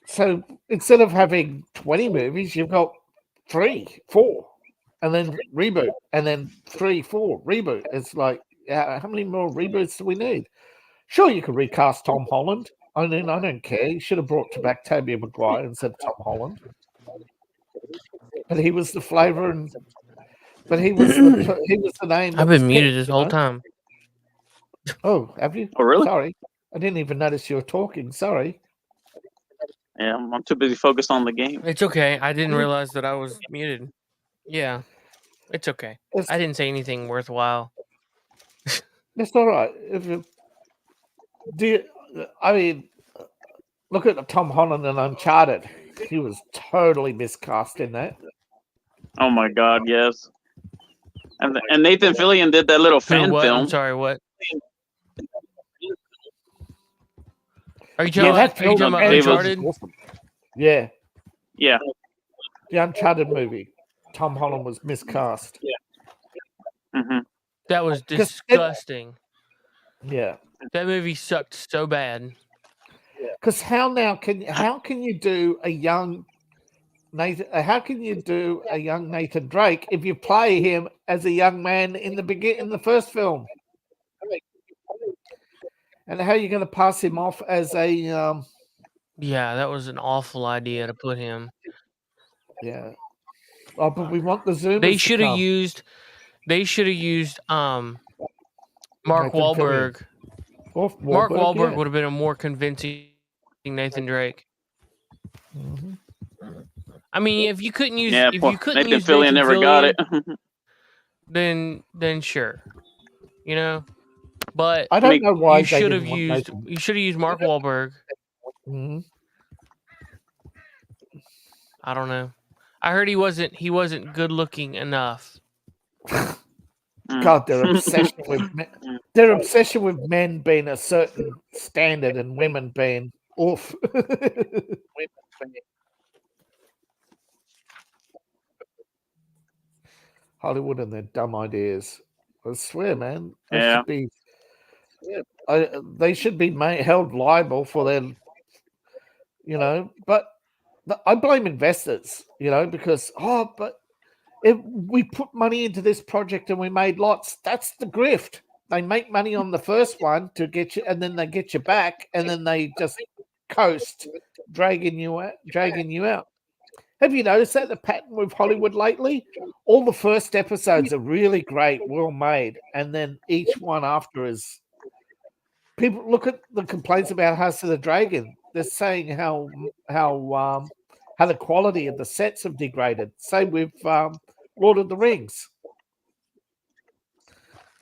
So instead of having 20 movies, you've got 3, 4, and then reboot, and then 3, 4 reboot. It's like, how many more reboots do we need? Sure, you could recast Tom Holland. I mean, I don't care. You should have brought back Tobey Maguire instead of Tom Holland. But he was the flavor, but he was the name. I've been muted this whole time. Oh, have you? Oh, really? Sorry, I didn't even notice you were talking. Sorry. Yeah, I'm too busy focused on the game. It's okay. I didn't realize that I was muted. Yeah, it's okay. I didn't say anything worthwhile. It's all right. Look at Tom Holland in Uncharted. He was totally miscast in that. Oh my God, yes. And Nathan Fillion did that little fan film. I'm sorry, what? Are you talking about Uncharted? Awesome. Yeah. Yeah. The Uncharted movie. Tom Holland was miscast. Yeah. Mm-hmm. That was disgusting. Yeah. That movie sucked so bad. Because how can you do a young Nathan? How can you do a young Nathan Drake if you play him as a young man in the first film? And how are you going to pass him off as a? Yeah, that was an awful idea to put him. Yeah. Oh, but we want the Zoomers. They should have used. Mark Wahlberg. Mark Wahlberg would have been a more convincing Nathan Drake. Mm-hmm. I mean, if you couldn't use, Nathan Fillion never got it. then sure, But I don't know why you should have used Mark Wahlberg. Mm-hmm. I don't know. I heard he wasn't good looking enough. God, their obsession with men being a certain standard and women being off. Hollywood and their dumb ideas. I swear, man. They should be held liable for their, But I blame investors, because if we put money into this project and we made lots, that's the grift. They make money on the first one to get you, and then they get you back, and then they just coast, dragging you out. Have you noticed that the pattern with Hollywood lately? All the first episodes are really great, well made, and then each one after is. People look at the complaints about House of the Dragon. They're saying how the quality of the sets have degraded. Same with Lord of the Rings.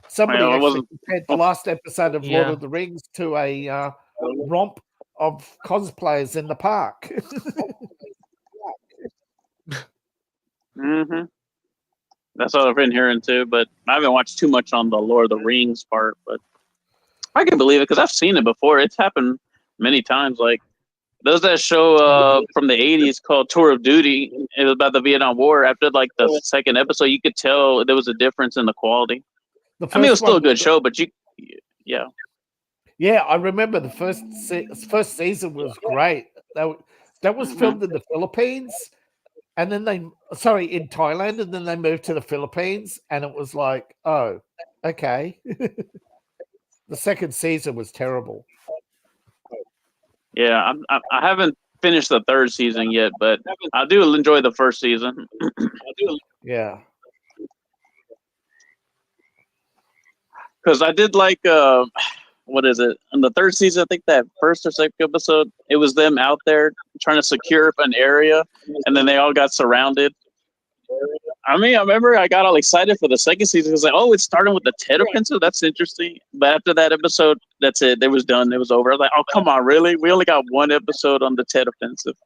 Somebody actually compared the last episode of Lord of the Rings to a romp of cosplayers in the park. Mm-hmm. That's what I've been hearing too, but I haven't watched too much on the Lord of the Rings part, but I can believe it because I've seen it before. It's happened many times. Like There was that show from the 80s called Tour of Duty. It was about the Vietnam War. After like the second episode, you could tell there was a difference in the quality. I mean, it was still a good show, but yeah. Yeah, I remember the first season was great. That was filmed in the Philippines, and then in Thailand, and then they moved to the Philippines, and it was like, oh, okay. The second season was terrible. Yeah, I haven't finished the third season yet, but I do enjoy the first season. Yeah. Because I did like, what is it? In the third season, I think that first or second episode, it was them out there trying to secure an area, and then they all got surrounded. I mean, I remember I got all excited for the second season. I was like, oh, it's starting with the Tet Offensive? That's interesting. But after that episode, that's it. It was done. It was over. I was like, oh, come on, really? We only got one episode on the Tet Offensive.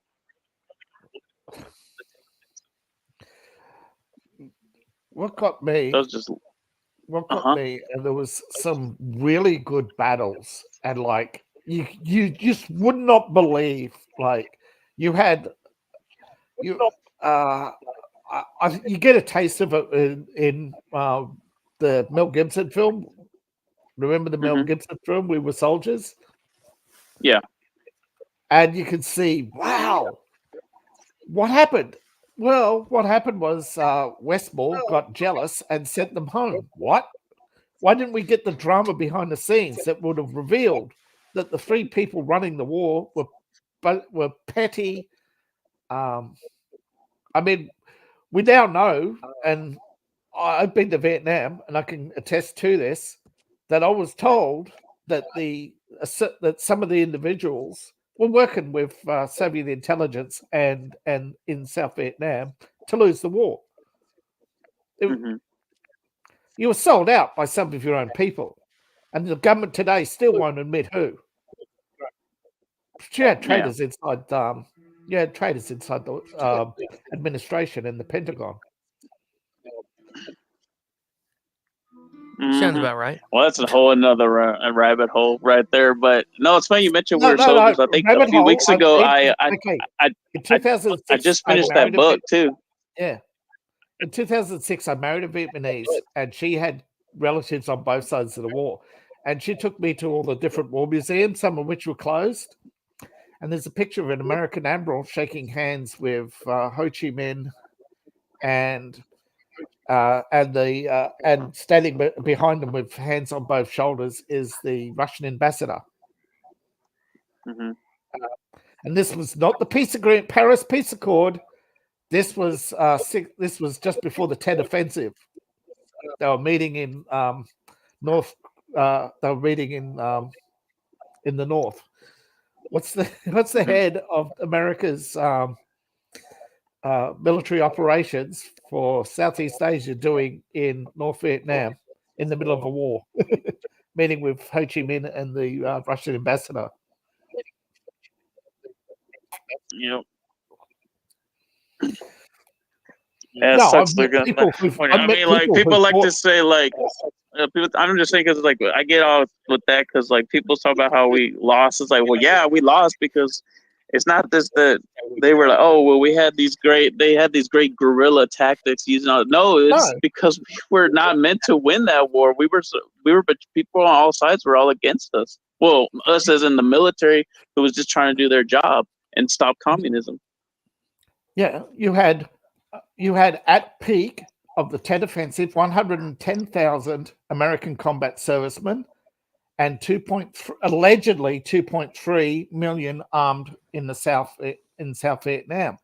What got me? That was just... What got me, and there was some really good battles, and like you just would not believe, like you get a taste of it in the Mel Gibson film. Remember the Mel Gibson film? We Were Soldiers. Yeah, and you can see, wow, what happened? Well, what happened was Westmore got jealous and sent them home. What? Why didn't we get the drama behind the scenes that would have revealed that the three people running the war were petty? I mean, we now know, and I've been to Vietnam, and I can attest to this, that I was told that that some of the individuals were working with Soviet intelligence and in South Vietnam to lose the war. You were sold out by some of your own people, and the government today still won't admit who. You had traitors inside. You had traitors inside the administration and the Pentagon. Sounds about right. Well, that's a whole another rabbit hole right there. But no, it's funny you mentioned Weird Soldiers. I think a few weeks ago, I just finished that book too. Yeah. In 2006, I married a Vietnamese, and she had relatives on both sides of the war. And she took me to all the different war museums, some of which were closed. And there's a picture of an American admiral shaking hands with Ho Chi Minh, and standing behind them with hands on both shoulders is the Russian ambassador. And this was not the peace agreement, Paris Peace Accord. This was just before the Tet Offensive. They were meeting in north. They were meeting in the north. What's the head of America's military operations for Southeast Asia doing in North Vietnam in the middle of a war? Meeting with Ho Chi Minh and the Russian ambassador. Yep. Yeah, it sucks. People like to say, like, people, I'm just saying, because, like, I get all with that, because, like, people talk about how we lost. It's like, well, yeah, we lost because it's not just that they were like, oh, well, they had these great guerrilla tactics using all. No, it's because we were not meant to win that war. But people on all sides were all against us. Well, us as in the military, who was just trying to do their job and stop communism. Yeah, you had at peak of the Tet Offensive 110,000 American combat servicemen and allegedly 2.3 million armed in South Vietnam.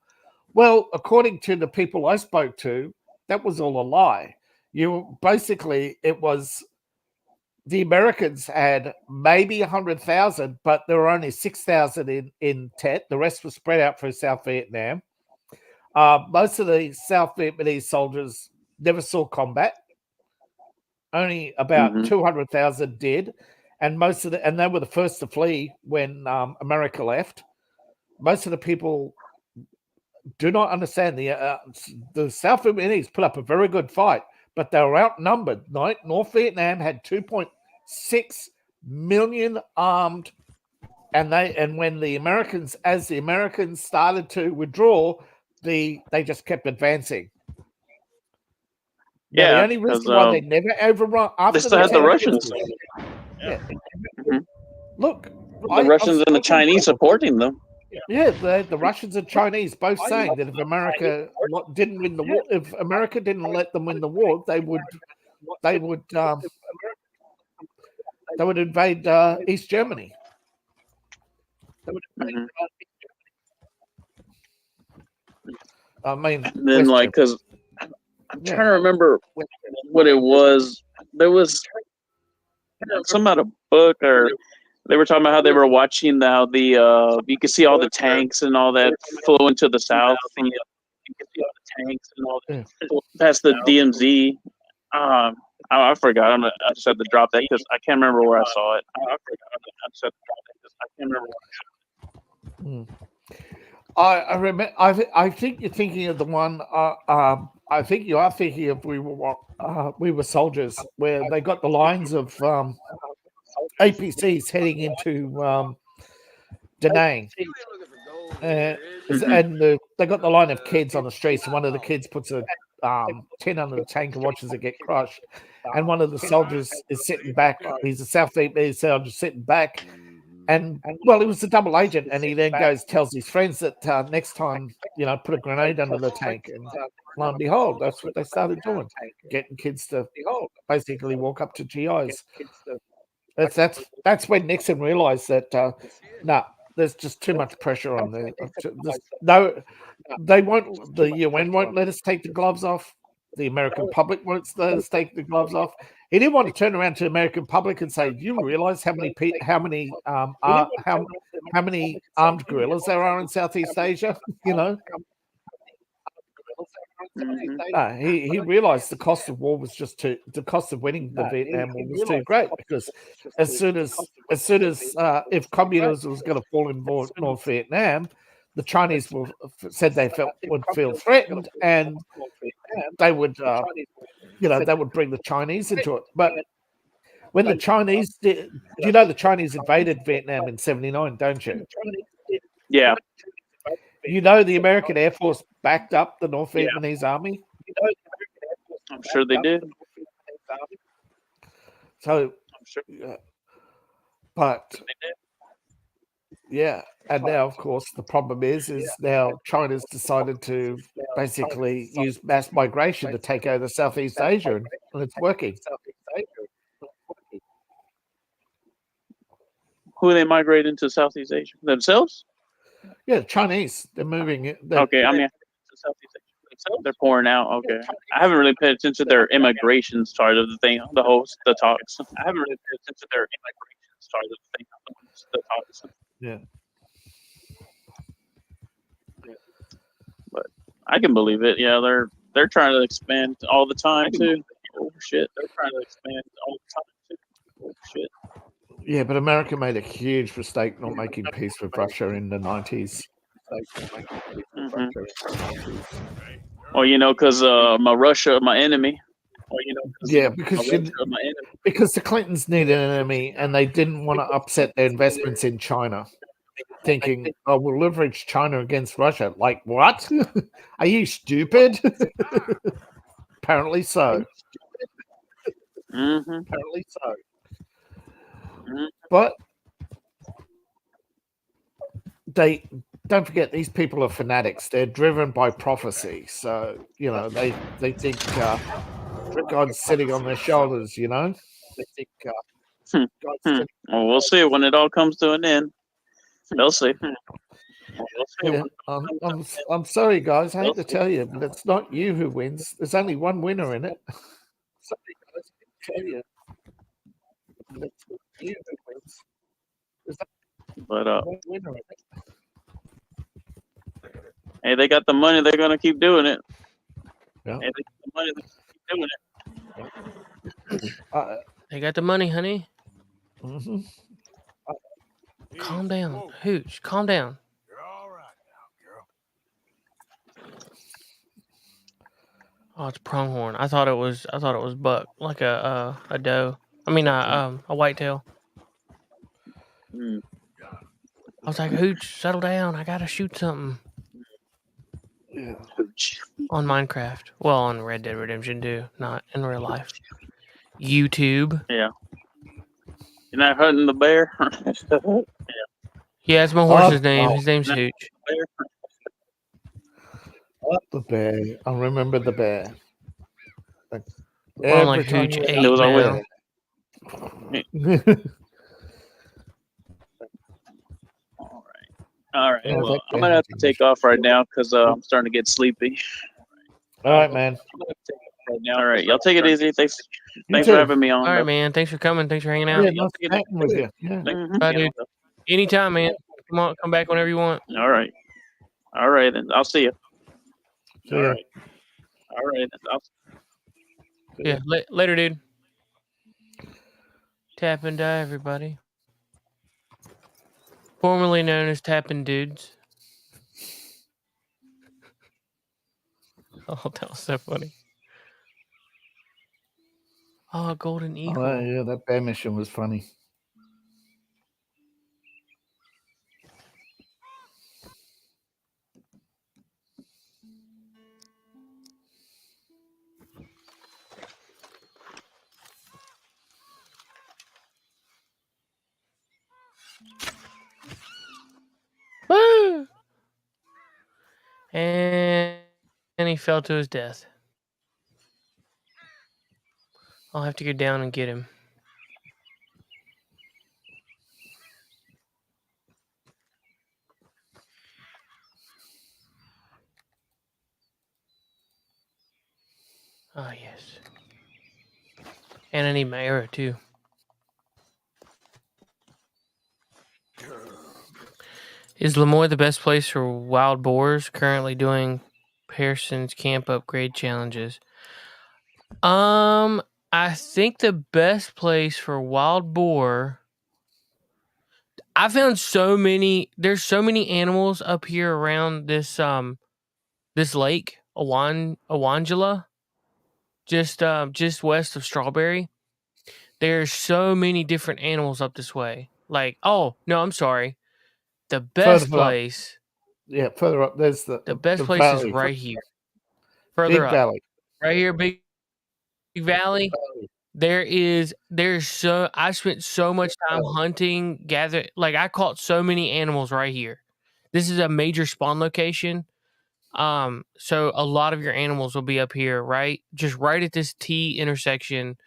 Well, according to the people I spoke to, that was all a lie. It was the Americans had maybe 100,000, but there were only 6,000 in Tet. The rest was spread out through South Vietnam. Most of the South Vietnamese soldiers never saw combat. Only about 200,000 did, and and they were the first to flee when America left. Most of the people do not understand the South Vietnamese put up a very good fight, but they were outnumbered. North Vietnam had 2.6 million armed and when the Americans, as the Americans started to withdraw, they just kept advancing. Now, the only reason why they never overrun after they still had the Russians. Yeah. Mm-hmm. Look, the Russians and the Chinese supporting them. Yeah, the Russians and Chinese both saying that if America didn't win the war, if America didn't let them win the war, they would invade East Germany. Mm-hmm. I mean, and then because I'm trying to remember what it was. There was some out of book, or they were talking about how they were watching how the you could see all the tanks and all that flowing to the south. You could see all the tanks and all that past the DMZ. I forgot. I just had to drop that because I can't remember where I saw it. I just had to drop that because I can't remember where I saw it. I remember. I think you're thinking of the one. I think you are thinking of We Were Soldiers, where they got the lines of APCs heading into Da Nang, and they got the line of kids on the streets. And one of the kids puts a tin under the tank and watches it get crushed. And one of the soldiers is sitting back. He's a South Vietnamese soldier sitting back. And well, he was a double agent, and he then tells his friends that next time, put a grenade under the tank. And lo and behold, that's what they started doing, getting kids to basically walk up to GIs. That's when Nixon realized that there's just too much pressure on them. The UN won't let us take the gloves off. The American public won't let us take the gloves off. He didn't want to turn around to the American public and say, "Do you realize how many armed guerrillas there are in Southeast Asia?" He realized the cost of war was the cost of winning the Vietnam War was too great, because as soon as if communism was going to fall in North Vietnam, the Chinese said they would feel threatened, and they would they would bring the Chinese into it. But when the Chinese did, the Chinese invaded Vietnam in '79, don't you? Yeah. The American Air Force backed up the North Vietnamese army. I'm sure they did. So, but yeah, and now, of course, the problem is now China's decided to basically use mass migration to take over Southeast Asia, and it's working. Who are they migrating to Southeast Asia? Themselves? Yeah, Chinese. They're moving. Okay, I mean, Southeast Asia. They're pouring out. Okay, I haven't really paid attention to their immigration part of the thing, the talks. I haven't really paid attention to their immigration part of the thing, the talks. Yeah. But I can believe it. Yeah, they're trying to expand all the time too. Oh shit, they're trying to expand all the time too. Oh shit. Yeah, but America made a huge mistake not making peace with Russia in the 90s. Mm-hmm. Well, because my enemy. Yeah, because the Clintons needed an enemy, and they didn't want to upset their investments in China, thinking, "Oh, we'll leverage China against Russia." Like, what? Are you stupid? Apparently so. Mm-hmm. Apparently so. But they don't forget, these people are fanatics. They're driven by prophecy. So, they think God's sitting on their shoulders, They think God's sitting. Well, we'll see when it all comes to an end. They'll see. Yeah, I'm sorry, guys. I hate to tell you, but it's not you who wins. There's only one winner in it. Sorry, guys. I tell you. It's not you who wins. But hey, they got the money. They're gonna keep doing it. Yeah. Hey, they got the money. They keep doing it. They got the money, honey. Mm-hmm. Calm down, Hooch. Calm down. You're all right now, girl. Oh, it's pronghorn. I thought it was buck, like a doe. I mean, a whitetail. I was like, Hooch, settle down. I gotta shoot something Yeah. on Minecraft. Well, on Red Dead Redemption 2, not in real life. YouTube. Yeah. You're not hunting the bear? Yeah, it's my horse's name. His name's Hooch. The bear. I remember the bear. Like, We're on like every time Hooch you 8 was now. All right. Yeah, Well, that I'm gonna have to bear take off right now because I'm starting to get sleepy. All right, man. All right. Y'all take it easy. Thanks You for too. having me on. All right, man. Thanks for coming. Thanks for hanging out. Yeah, nice chatting with you. Yeah. Bye, dude. Anytime, man. Come back whenever you want. All right. All right. And I'll see you. See ya. All right. Yeah, later, dude. Tap and die, everybody. Formerly known as Tapping Dudes. Oh, that was so funny. Oh, Golden Eagle. Oh, yeah, that bear mission was funny. Woo! And he fell to his death. I'll have to go down and get him. Oh, yes. And I need my arrow, too. Is Lemoyne the best place for wild boars? Currently doing Pearson's camp upgrade challenges. I think the best place for wild boar. I found so many. There's so many animals up here around this this lake, Awangela, just west of Strawberry. There's so many different animals up this way. Like, oh no, I'm sorry. The best place. Yeah, further up. There's the best place valley. is right here. Further Big up. Valley. Right here, Big Valley. I spent so much time hunting, I caught so many animals right here. This is a major spawn location. So a lot of your animals will be up here, right? Just right at this T intersection.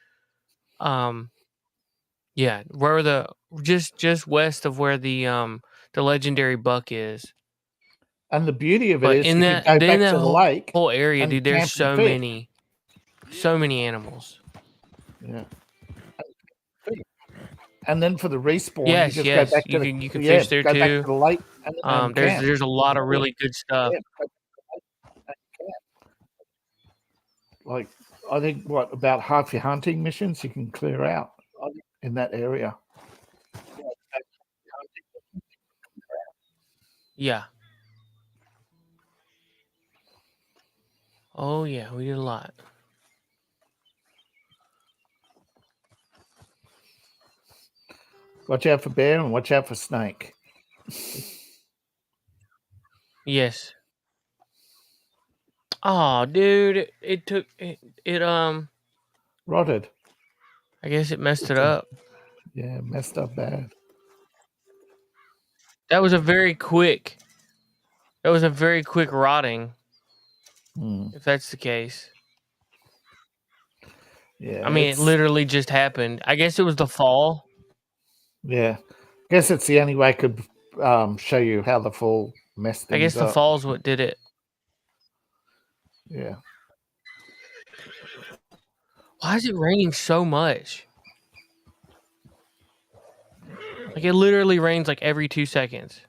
Yeah, where just west of where the legendary buck is. And the beauty of it But is in you that, can go then back that to the lake. whole area, and dude, there's camp so and fish. many animals. Yeah. And then for the respawn, Yes, you just yes, go back to you can fish there go back too. to the lake. And camp. There's a lot of really good stuff. Like, I think about half your hunting missions you can clear out in that area. Yeah. Oh yeah, we did a lot. Watch out for bear and watch out for snake. Yes. Oh, dude, it Rotted. I guess it messed it up. Yeah, messed up bad. That was a very quick rotting. If that's the case. Yeah. I mean, it literally just happened. I guess it was the fall. Yeah. I guess it's the only way I could show you how the fall messed things up. I guess the fall's what did it. Yeah. Why is it raining so much? Like, it literally rains like every 2 seconds.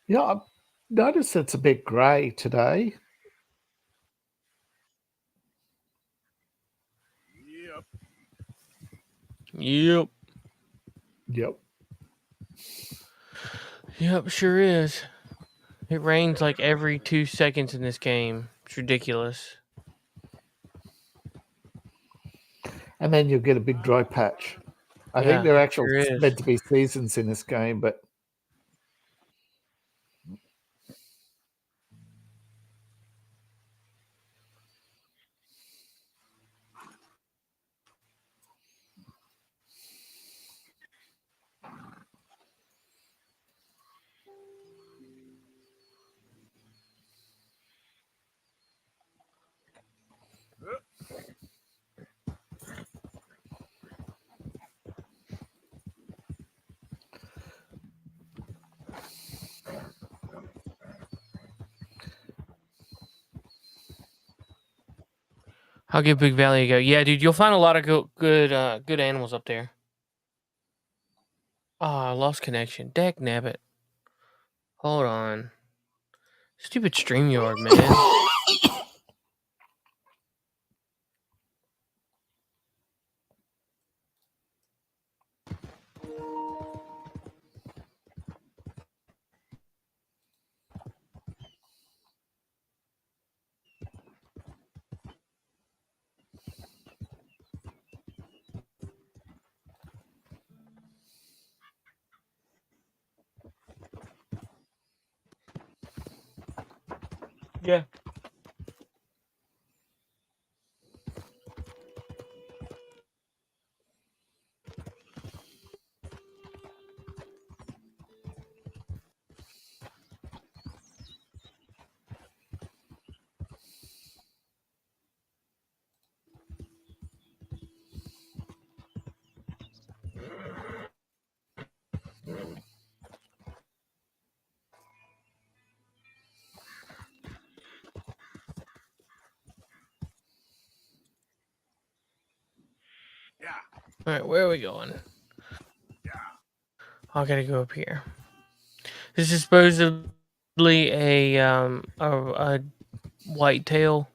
Yeah, I noticed it's a bit grey today. Yep. Yep, sure is. It rains like every 2 seconds in this game. It's ridiculous. And then you'll get a big dry patch. I think there are actually sure is. meant to be seasons in this game, but I'll give Big Valley a go. Yeah, dude, you'll find a lot of good animals up there. Oh, I lost connection. Dag nabbit. Hold on. Stupid StreamYard, man. Yeah. Yeah. All right, where are we going? Yeah. I gotta go up here. This is supposedly a whitetail.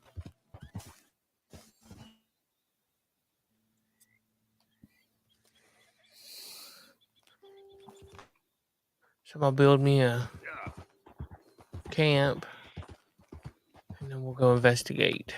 So I'm gonna build me a Yeah. camp, and then we'll go investigate.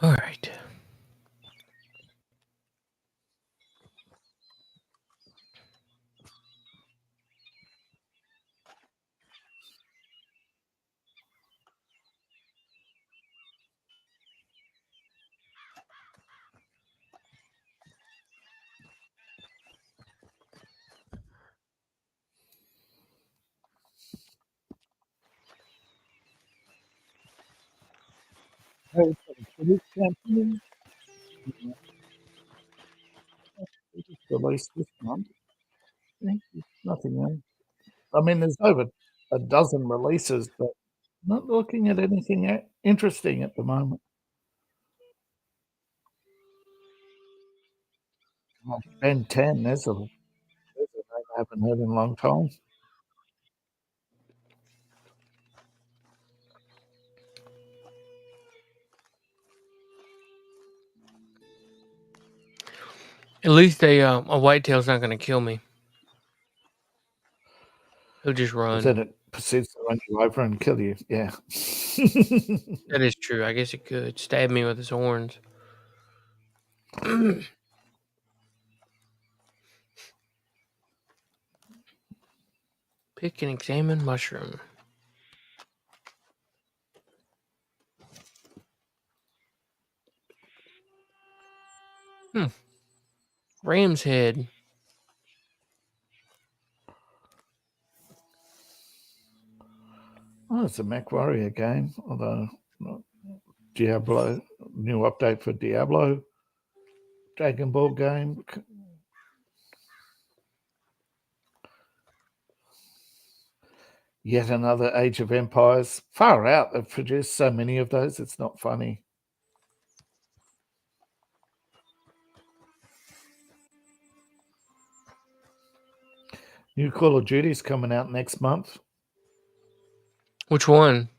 All right. hey, for this campaign, they just released this month. Nothing else. I mean, there's over a dozen releases, but not looking at anything interesting at the moment. Like Ben 10, there's a name I haven't heard in a long time. At least a whitetail's not gonna kill me. He'll just run. Then it proceeds to run you over and kill you. Yeah. That is true. I guess it could stab me with his horns. Pick and examine mushroom. Ram's head. It's a Mech Warrior game, although Diablo, new update for Diablo, Dragon Ball game. Yet another Age of Empires. Far out. They've produced so many of those, it's not funny. New Call of Duty's coming out next month. Which one?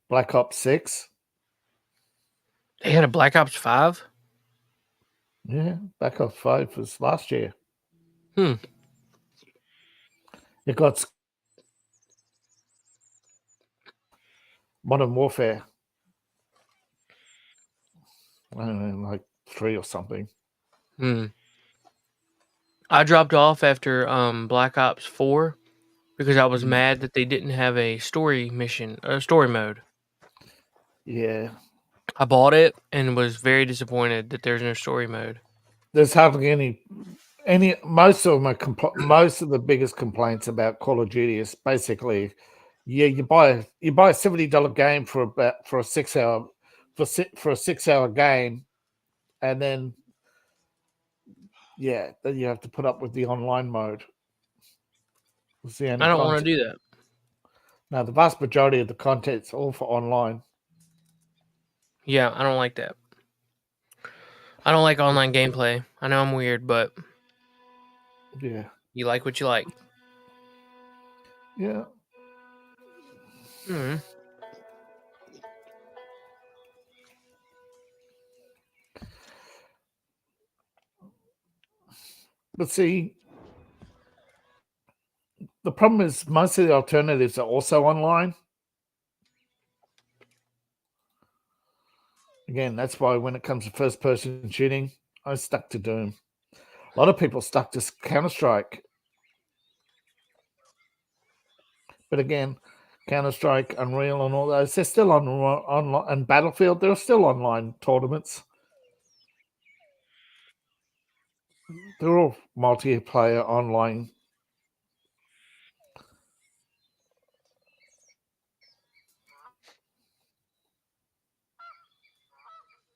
Black Ops 6. They had a Black Ops 5? Yeah, Black Ops 5 was last year. Hmm. It got Modern Warfare. I don't know, like 3 or something. I dropped off after Black Ops 4 because I was mad that they didn't have a story mode. Yeah. I bought it and was very disappointed that there's no story mode. There's hardly any most of the biggest complaints about Call of Duty is basically, you buy a $70 game for a 6 hour game, and then then you have to put up with the online mode. I don't want to do that. No, the vast majority of the content's all for online. Yeah, I don't like that. I don't like online gameplay. I know I'm weird, but yeah, you like what you like. Yeah. Hmm. But see, the problem is most of the alternatives are also online. Again, that's why when it comes to first-person shooting, I stuck to Doom. A lot of people stuck to Counter-Strike. But again, Counter-Strike, Unreal, and all those, they're still online, and Battlefield, there are still online tournaments. They're all multiplayer online.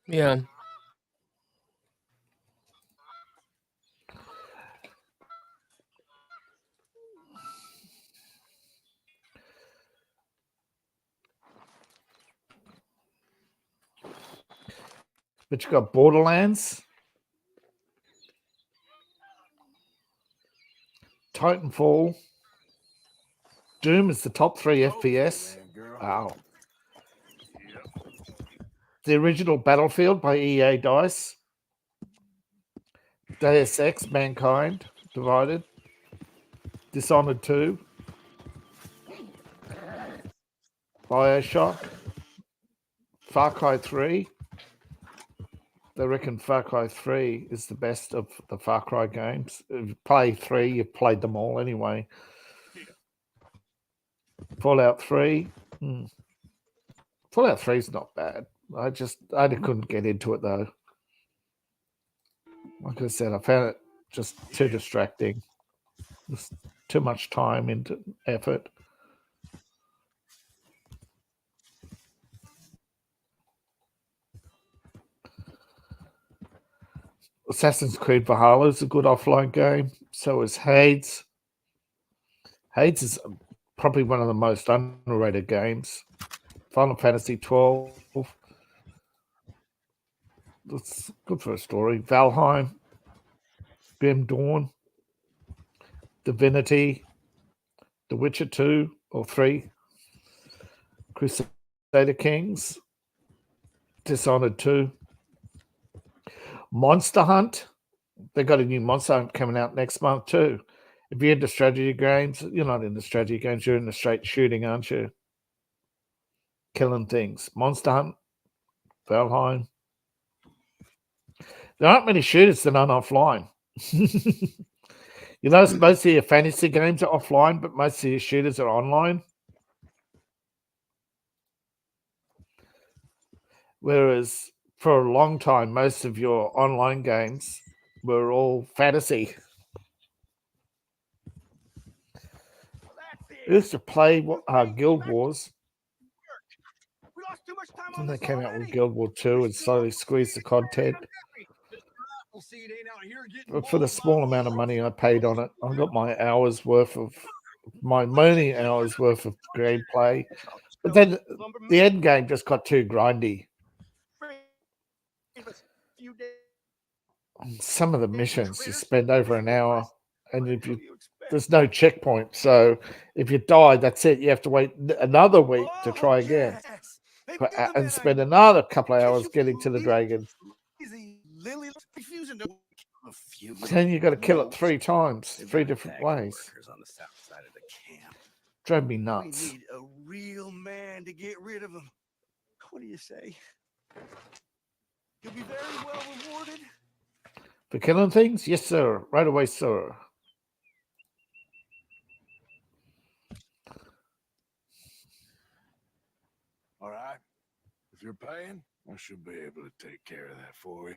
Yeah. But you got Borderlands, Titanfall, Doom is the top 3 FPS. Wow. The original Battlefield by EA DICE, Deus Ex, Mankind, Divided, Dishonored 2, Bioshock, Far Cry 3. They reckon Far Cry 3 is the best of the Far Cry games. If you play 3, you've played them all anyway. Fallout 3. Fallout 3 is not bad. I couldn't get into it though. Like I said, I found it just too distracting. Just too much time into effort. Assassin's Creed Valhalla is a good offline game. So is Hades. Hades is probably one of the most underrated games. Final Fantasy 12. That's good for a story. Valheim. Grim Dawn. Divinity. The Witcher 2 or 3. Crusader Kings. Dishonored 2. Monster Hunt. They got a new Monster Hunt coming out next month too. If you're into strategy games, you're not into strategy games, you're into straight shooting, aren't you? Killing things. Monster Hunt, Valheim. There aren't many shooters that aren't offline. You know, most of your fantasy games are offline, but most of your shooters are online. Whereas for a long time, most of your online games were all fantasy. That's I used to play Guild Wars. We lost too much time on And they this came out with already. Guild War 2 and slowly squeezed the content. Appleseed ain't out here getting But for the mauled small by amount of wolves. money I paid on it, I got my many hours worth of gameplay. But then the end game just got too grindy. Some of the missions you spend over an hour, and there's no checkpoint. So if you die, that's it. You have to wait another week to try again, and spend another couple of hours getting to the dragon. Then you got to kill it 3 times, 3 different ways. Drove me nuts. We need a real man to get rid of him. What do you say? You'll be very well rewarded. For killing things? Yes, sir. Right away, sir. All right. If you're paying, I should be able to take care of that for you.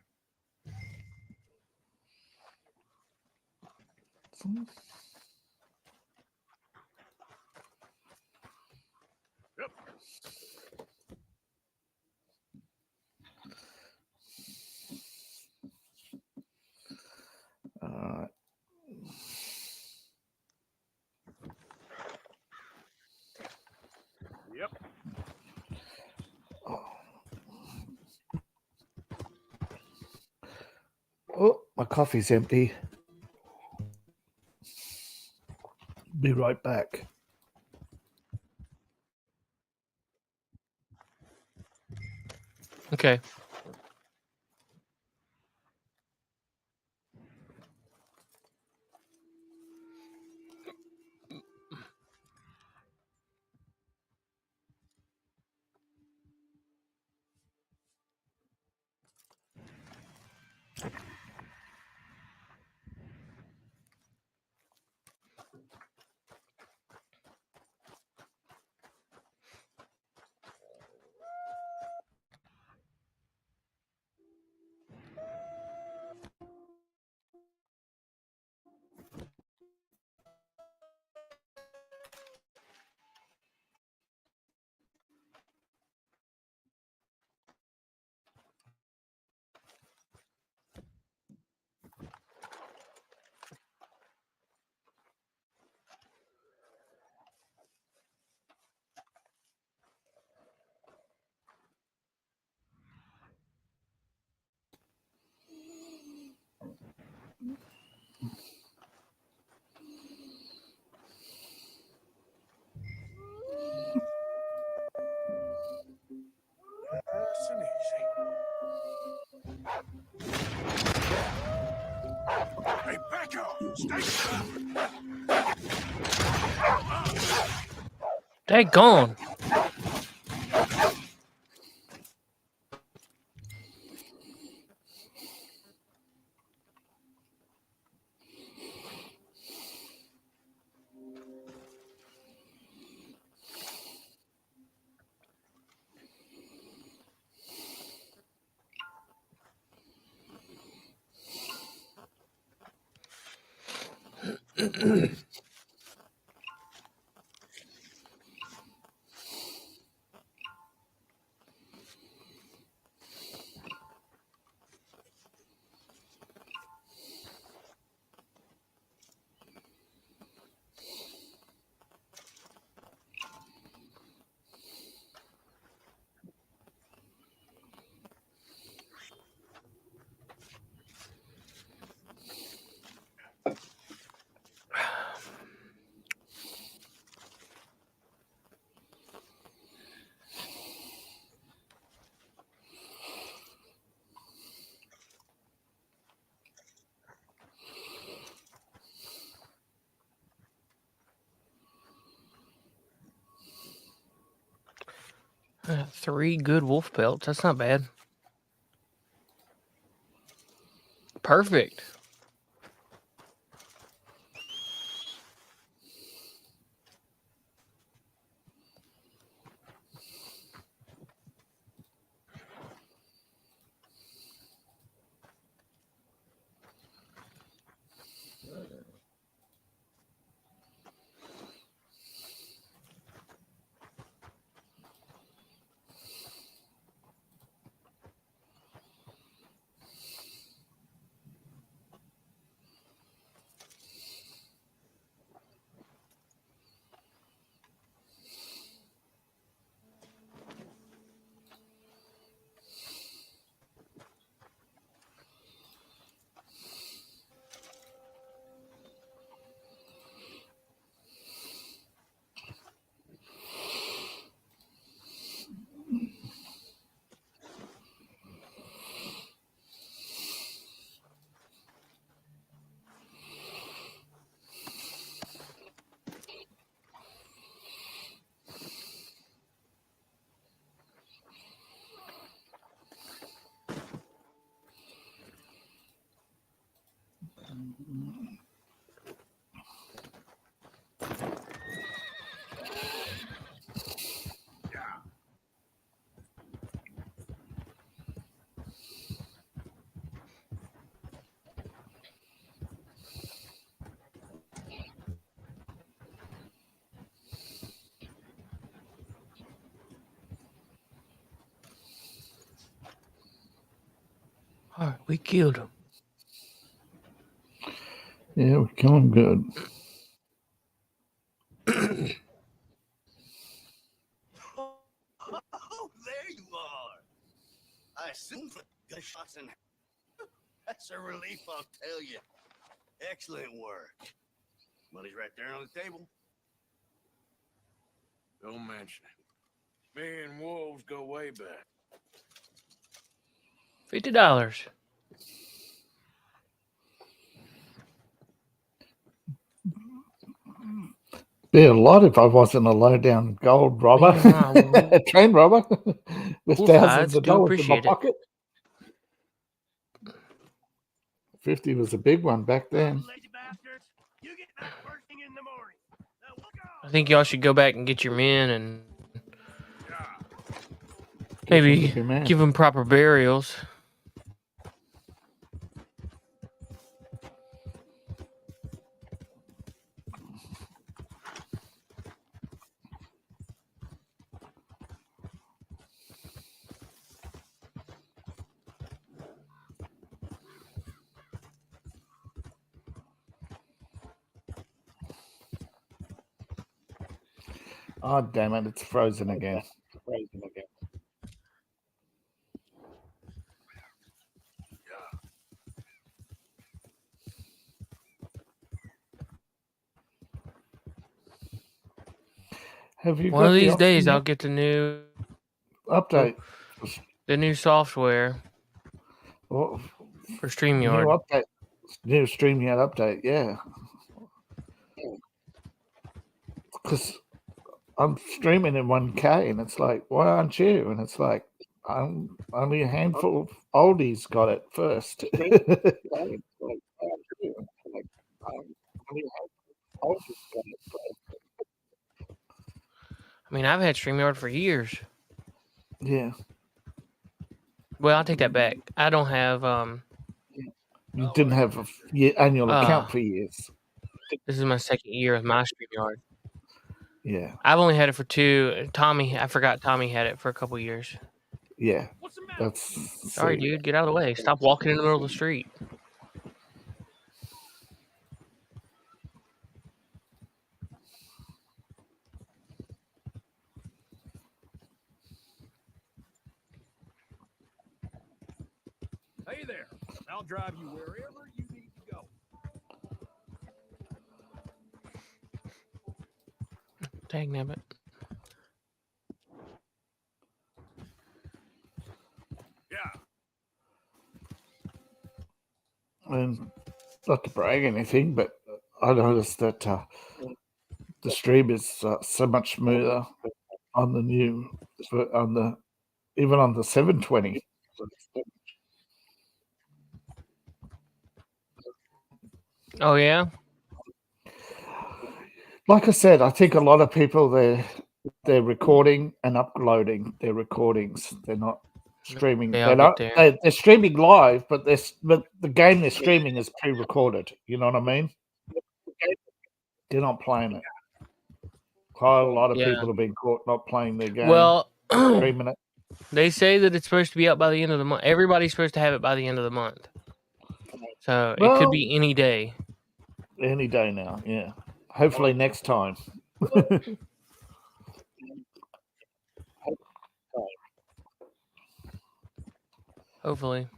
Yep. Yep. Oh, my coffee's empty. Be right back. Okay. Nice and easy. Hey, back off! Stay They gone. Three good wolf pelts. That's not bad. Perfect. All right, we killed him. Yeah, we're killing good. Oh, there you are. I assume for gunshots and that's a relief, I'll tell you. Excellent work. Money's right there on the table. Don't mention it. Me and Wolves go way back. $50. Be a lot if I wasn't a low down gold robber, a train robber with thousands of dollars in my pocket. 50 was a big one back then. You get back first thing in the morning. I think y'all should go back and get your men and maybe give them proper burials. Oh, damn it. It's frozen again. Have you One got of these the days, option I'll get the new update? The new software Oh, for new StreamYard. update. New StreamYard update, yeah. Because I'm streaming in 1K, and it's like, why aren't you? And it's like, only a handful of oldies got it first. I mean, I've had StreamYard for years. Yeah. Well, I'll take that back. I don't have You didn't have an annual account for years. This is my second year with my StreamYard. Yeah. I've only had it for 2. I forgot Tommy had it for a couple years. Yeah. Sorry, dude. Get out of the way. Stop walking in the middle of the street. Hey there. I'll drive you wherever you need to go. Dang nabbit. Yeah. And not to brag anything, but I noticed that the stream is so much smoother on the new, even on the 720. Oh yeah. Like I said, I think a lot of people they're recording and uploading their recordings. They're not streaming. They're streaming live, but the game they're streaming is pre-recorded. You know what I mean? They're not playing it. Quite a lot of people have been caught not playing their game. Well, streaming it. They say that it's supposed to be up by the end of the month. Everybody's supposed to have it by the end of the month. So it could be any day. Any day now, yeah. Hopefully next time. Hopefully.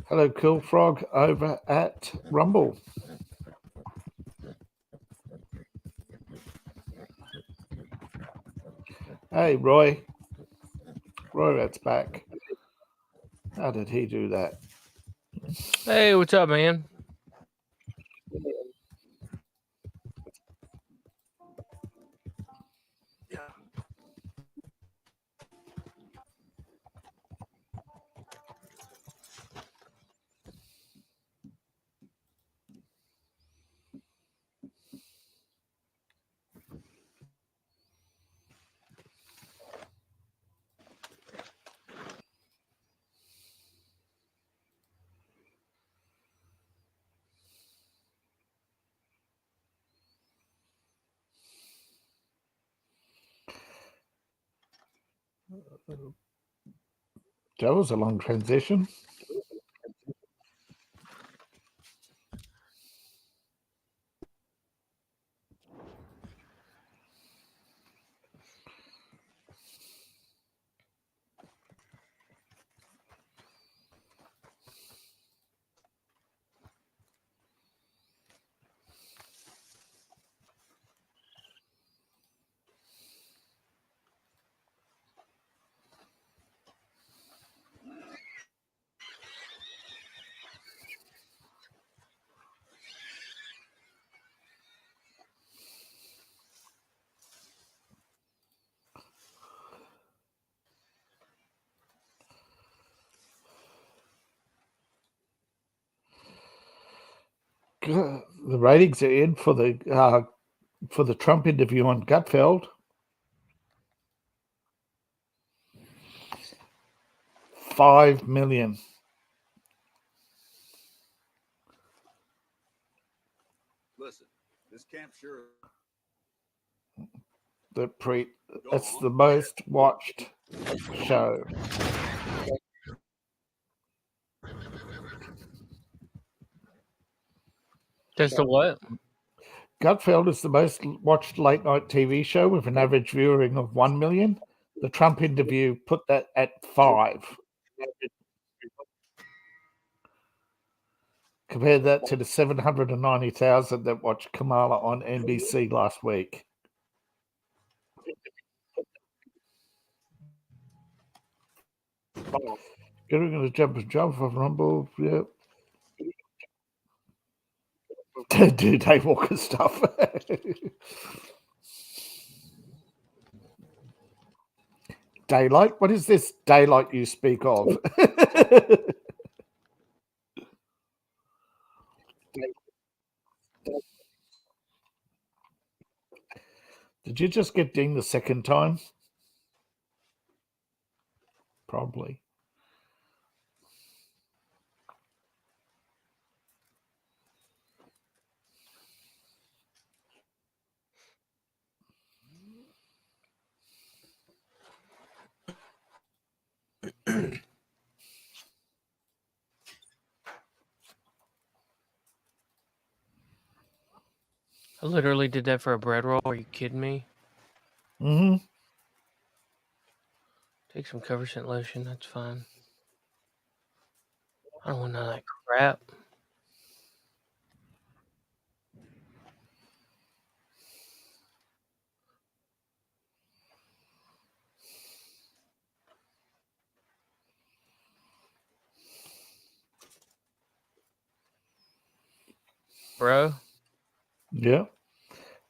Hello, Cool Frog over at Rumble. Hey, Roy. Roy, that's back. How did he do that? Hey, what's up, man? That was a long transition. The ratings are in for the Trump interview on Gutfeld. 5 million. Listen, this camp sure. That's the most watched show. Just the what? Gutfeld is the most watched late night TV show with an average viewing of 1 million. The Trump interview put that at 5. Compare that to the 790,000 that watched Kamala on NBC last week. Getting going to jump and jump for Rumble. Yeah. Do Daywalker stuff. Daylight? What is this daylight you speak of? Did you just get dinged the second time? Probably. I literally did that for a bread roll. Are you kidding me? Mm-hmm. Take some cover scent lotion. That's fine. I don't want none of that crap. Bro? Yeah.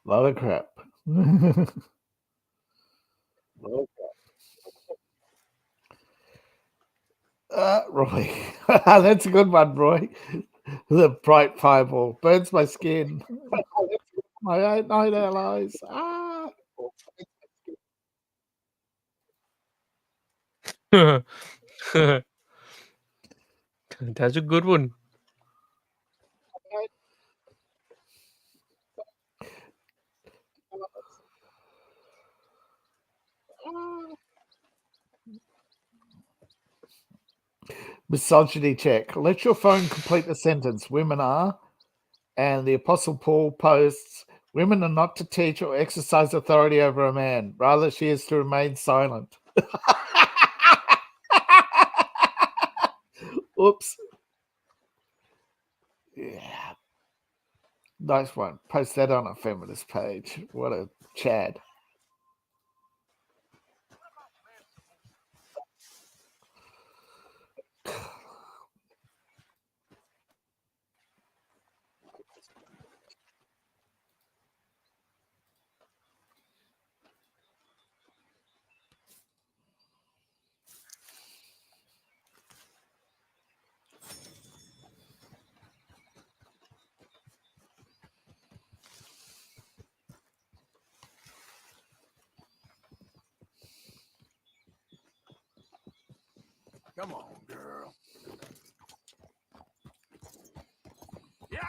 A lot of crap. Roy. That's a good one, Roy. The bright fireball burns my skin. My night allies. Ah. That's a good one. Misogyny check. Let your phone complete the sentence. Women are, and the Apostle Paul posts, women are not to teach or exercise authority over a man. Rather, she is to remain silent. Oops. Yeah. Nice one. Post that on a feminist page. What a Chad. Come on, girl. Yeah.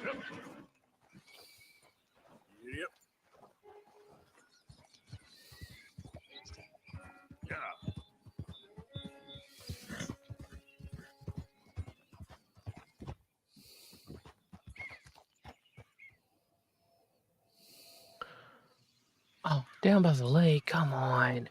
Yep. Yeah. Oh, down by the lake. Come on.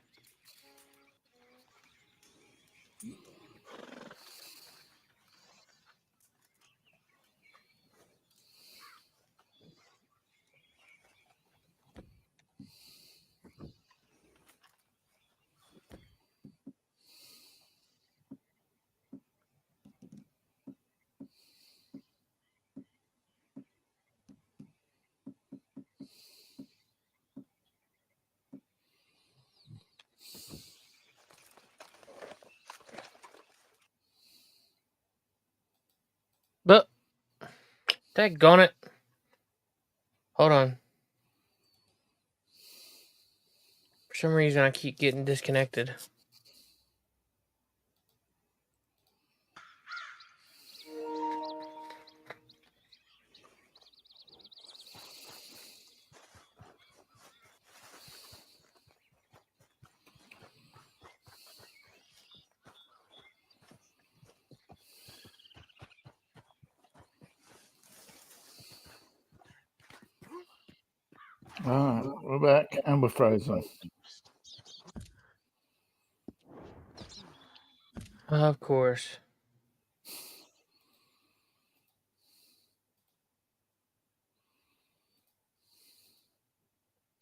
But, daggone it. Hold on. For some reason, I keep getting disconnected. All right, we're back and we're frozen. Of course.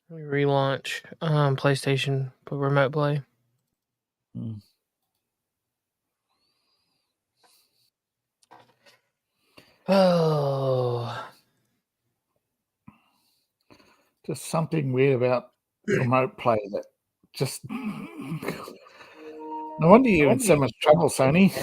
We relaunch PlayStation for remote play. Oh. Just something weird about remote play that just. No wonder you're in so much trouble, Sony.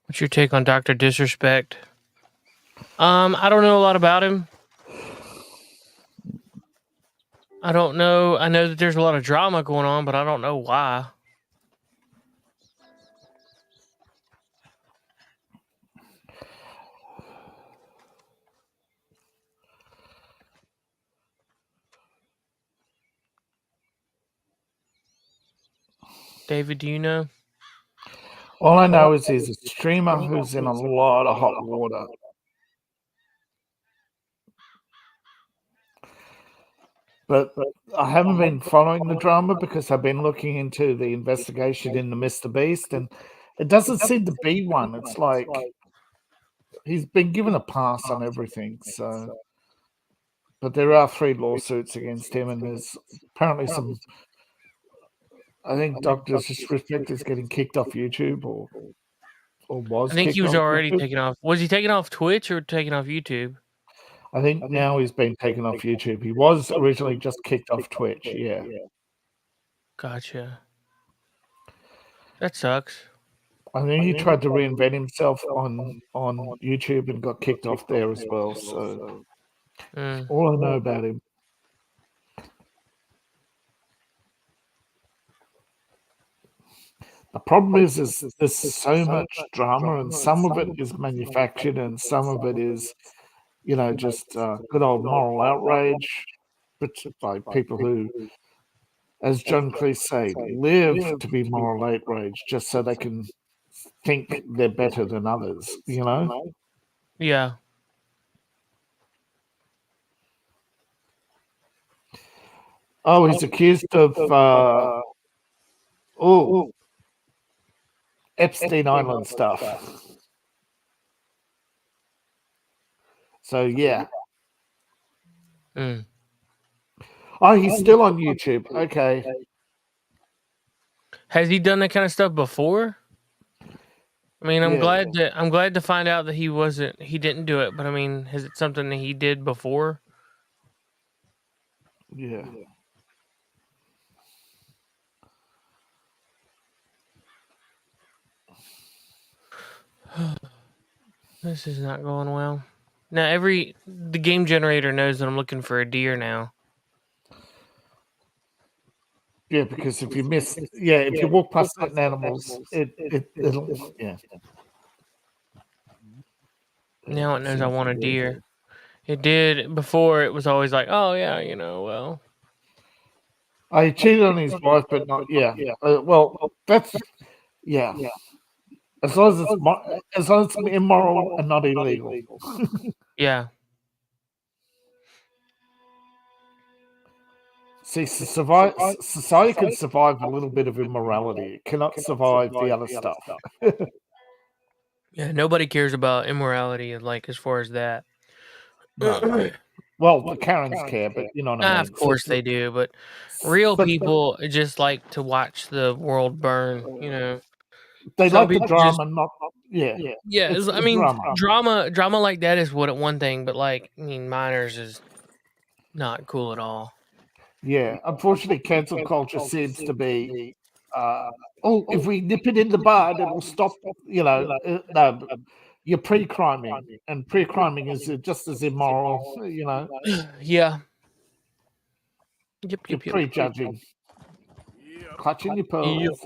What's your take on Dr. Disrespect? I don't know a lot about him. I don't know. I know that there's a lot of drama going on, but I don't know why. David, do you know? All I know is he's a streamer who's in a lot of hot water. But I haven't been following the drama because I've been looking into the investigation into Mr. Beast, and it doesn't seem to be one. It's like he's been given a pass on everything. So, but there are 3 lawsuits against him, and there's apparently some. I think Dr. Disrespect is getting kicked off YouTube, or was. I think he kicked was off already YouTube. taken off. Was he taken off Twitch or taken off YouTube? I think now he's been taken off YouTube. He was originally just kicked off Twitch. Yeah. Gotcha. That sucks. I think he tried to reinvent himself on YouTube and got kicked off there as well. So all I know about him. The problem is there's so much drama, and some of it is manufactured, and some of it is, just good old moral outrage, but by people who as John Cleese say, live to be moral outrage just so they can think they're better than others, you know? Yeah. Oh, he's accused of Epstein Island stuff. So yeah. Mm. Oh, he's still on YouTube. Okay. Has he done that kind of stuff before? I mean, I'm Yeah. glad to find out that he didn't do it, but I mean, is it something that he did before? Yeah. This is not going well. Now the game generator knows that I'm looking for a deer now. Yeah, because if you if you walk past certain animals, it'll yeah. Now it knows I want a deer. It did before. It was always like, oh yeah, well. I cheated on his wife, but not well, that's yeah. As long as it's immoral and not illegal. Yeah. See, society can survive a little bit of immorality. It cannot survive the other stuff. Yeah, nobody cares about immorality, like, as far as that. No. Well, the Karens care, but you know what I mean. Of course they do, but real people just like to watch the world burn, They Some like the people drama, not yeah. Yeah, It's I the mean, drama. drama like that is one thing, but like, I mean, minors is not cool at all. Yeah, unfortunately, cancel culture seems to be, if we nip it in the bud, it'll stop. No, you're pre-criming, and pre-criming is just as immoral. Yeah. Yep. You're prejudging, clutching your pearls,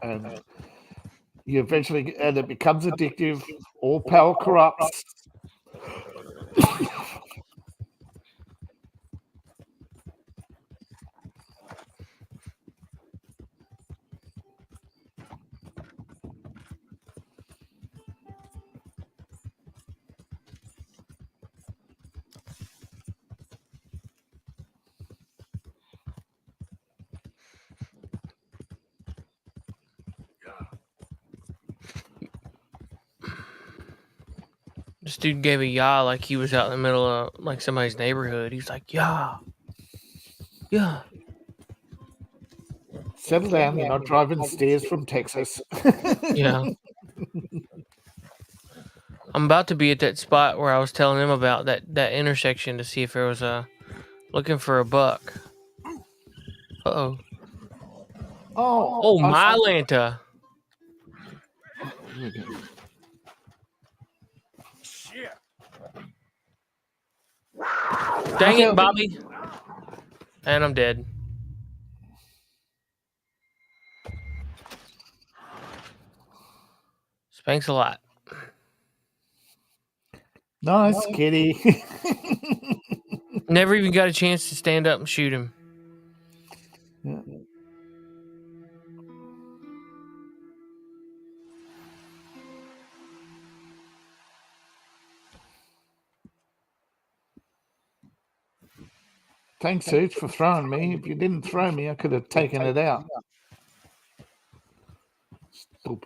and you eventually, and it becomes addictive. All power corrupts. This dude gave a yah like he was out in the middle of like somebody's neighborhood. He was like, yah. Settle down. You're not driving stairs from Texas. Yeah. I'm about to be at that spot where I was telling him about that intersection to see if there was looking for a buck. Uh-oh. Oh, my Lanta. Shit. Dang it, Bobby. And I'm dead. Thanks a lot. Nice kitty. Never even got a chance to stand up and shoot him. Yeah. Thanks, Suits, for throwing me. If you didn't throw me, I could have taken it out.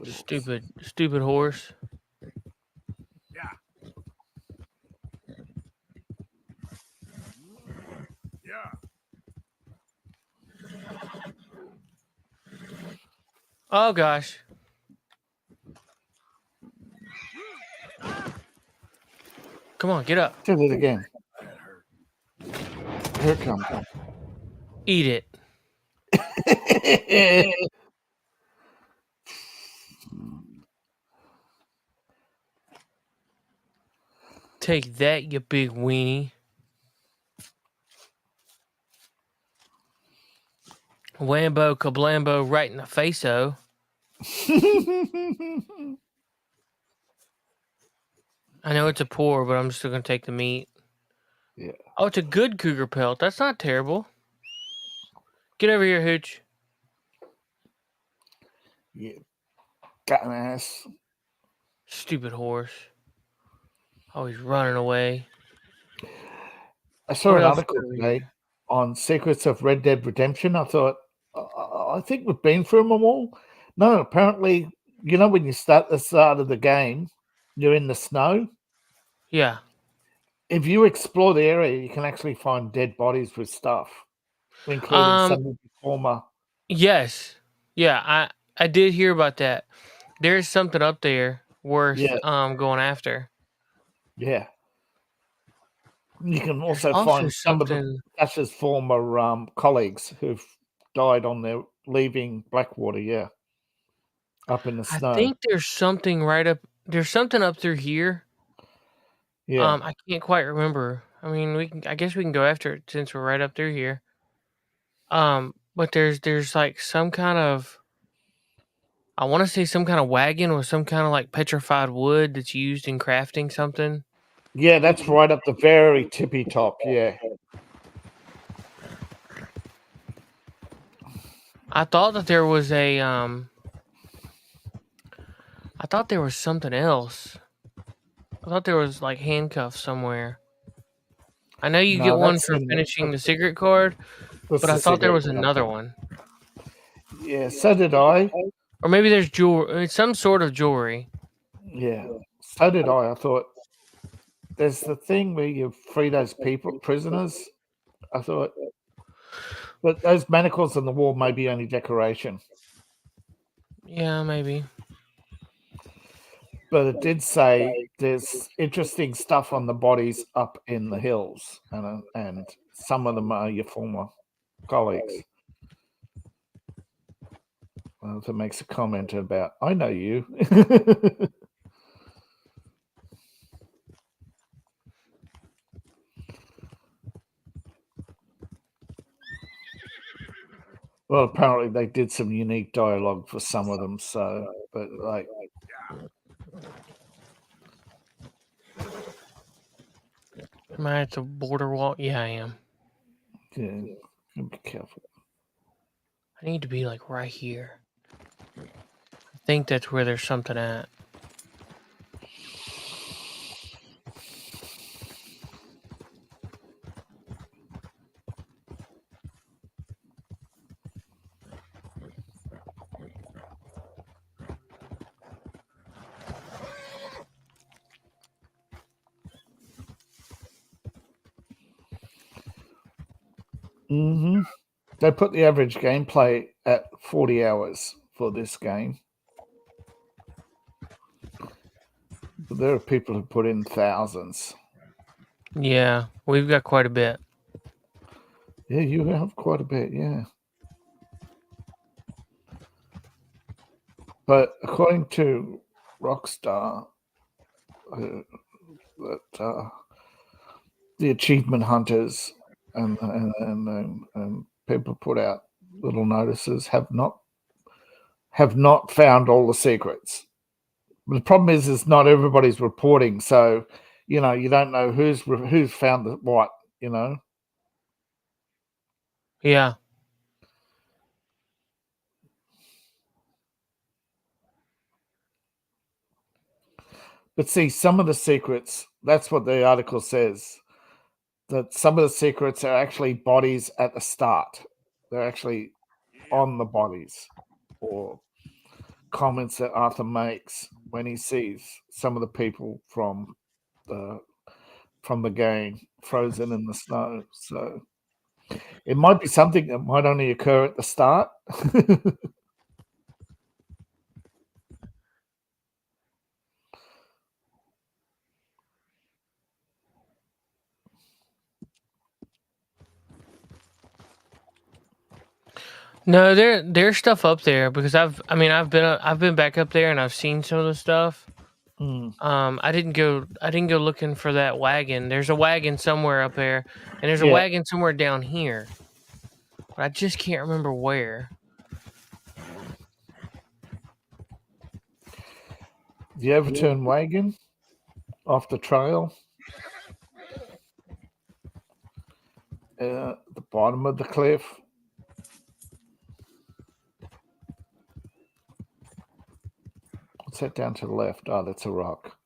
Stupid horse. Yeah. Oh gosh. Come on, get up. Did it again. Here it comes. Eat it. Take that, you big weenie. Wambo kablambo right in the face-o. I know it's a pour, but I'm still going to take the meat. Yeah. Oh, it's a good cougar pelt. That's not terrible. Get over here, Hooch. Yeah. Got an ass. Stupid horse. Always running away. I saw What an else article is over today here? on Secrets of Red Dead Redemption. I thought, I think we've been through them all. No, apparently, when you start the start of the game, you're in the snow. Yeah. If you explore the area, you can actually find dead bodies with stuff, including some of the former. Yes. Yeah, I did hear about that. There's something up there worth Yeah, going after. yeah. You can There's also also find some of the something. Ash's former colleagues who've died on their leaving Blackwater. Yeah, up in the I snow. think there's something right up. There's something up through here. Yeah, I can't quite remember. I mean, I guess we can go after it since we're right up through here. But there's like some kind of. I want to say some kind of wagon with some kind of like petrified wood that's used in crafting something. yeah. That's right up the very tippy top. Yeah. I thought that there was a I thought there was something else. I thought there was like handcuffs somewhere. I know you get No, one that's for finishing the secret card, but I thought there was another one. Yeah, so did I. Or maybe there's jewelry, some sort of jewelry. Yeah, so did I. I thought there's the thing where you free those people, prisoners. I thought, but those manacles on the wall may be only decoration. Yeah, maybe. But it did say there's interesting stuff on the bodies up in the hills, and some of them are your former colleagues. Well, if it makes a comment about, I know you. Well, apparently they did some unique dialogue for some of them. So, but like, Am I at the border wall? Yeah, I am. yeah, be careful. I need to be like right here. I think that's where there's something at. Mm-hmm. They put the average gameplay at 40 hours for this game. But there are people who put in thousands. Yeah, we've got quite a bit. Yeah, you have quite a bit, yeah. But according to Rockstar, that the achievement hunters and people put out little notices have not found all the secrets. But the problem is not everybody's reporting, so you don't know who's found the what. Yeah. But see, some of the secrets, that's what the article says, that some of the secrets are actually bodies at the start. They're actually on the bodies, or comments that Arthur makes when he sees some of the people from the game frozen in the snow. So it might be something that might only occur at the start. No, there's stuff up there because I've been back up there and I've seen some of the stuff. I didn't go looking for that wagon. There's a wagon somewhere up there, and there's a wagon somewhere down here, but I just can't remember where. The overturned wagon off the trail, the bottom of the cliff. that down to the left? Oh, that's a rock.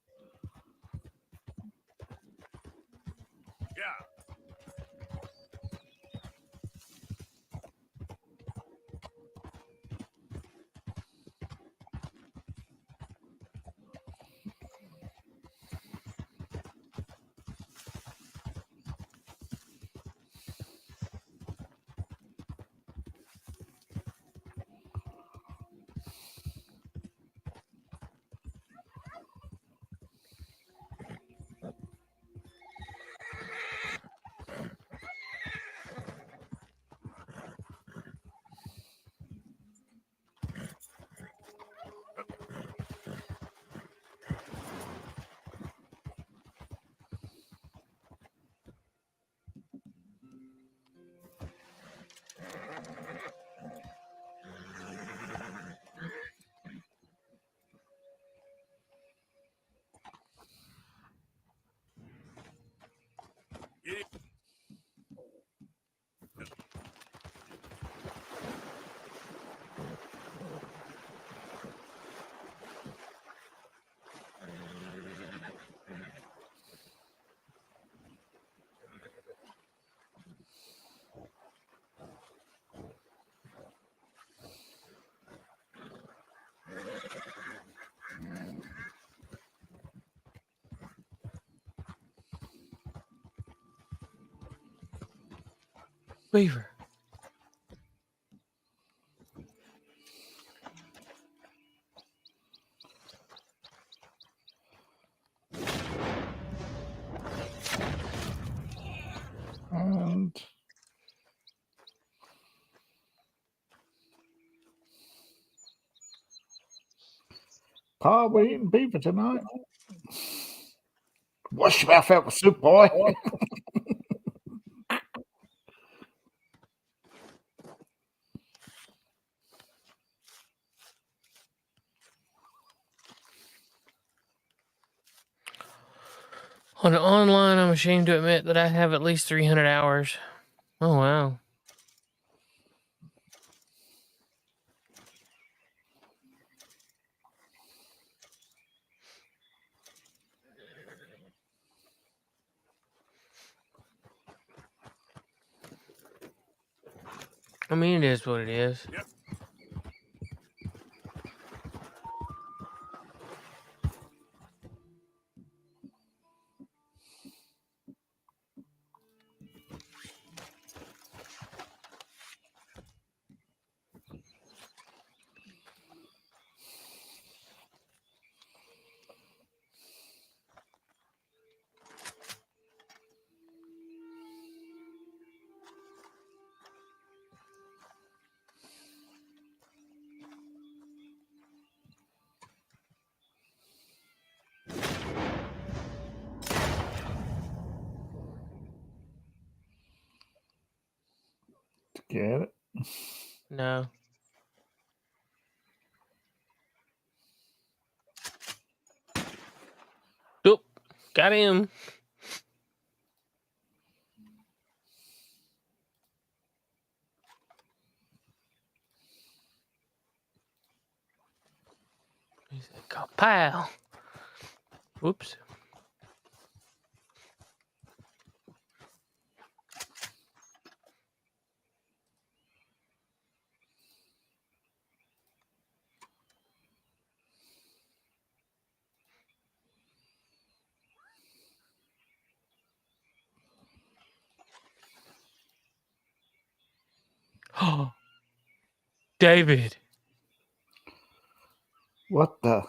Beaver. And Pa, we're eating beaver tonight. Wash your mouth out with soup, boy. On the online, I'm ashamed to admit that I have at least 300 hours. Oh, wow. I mean, it is what it is. Yep. Get it? No. Oop. Got him. He's like, kapow. Whoops. Oh, David. What the?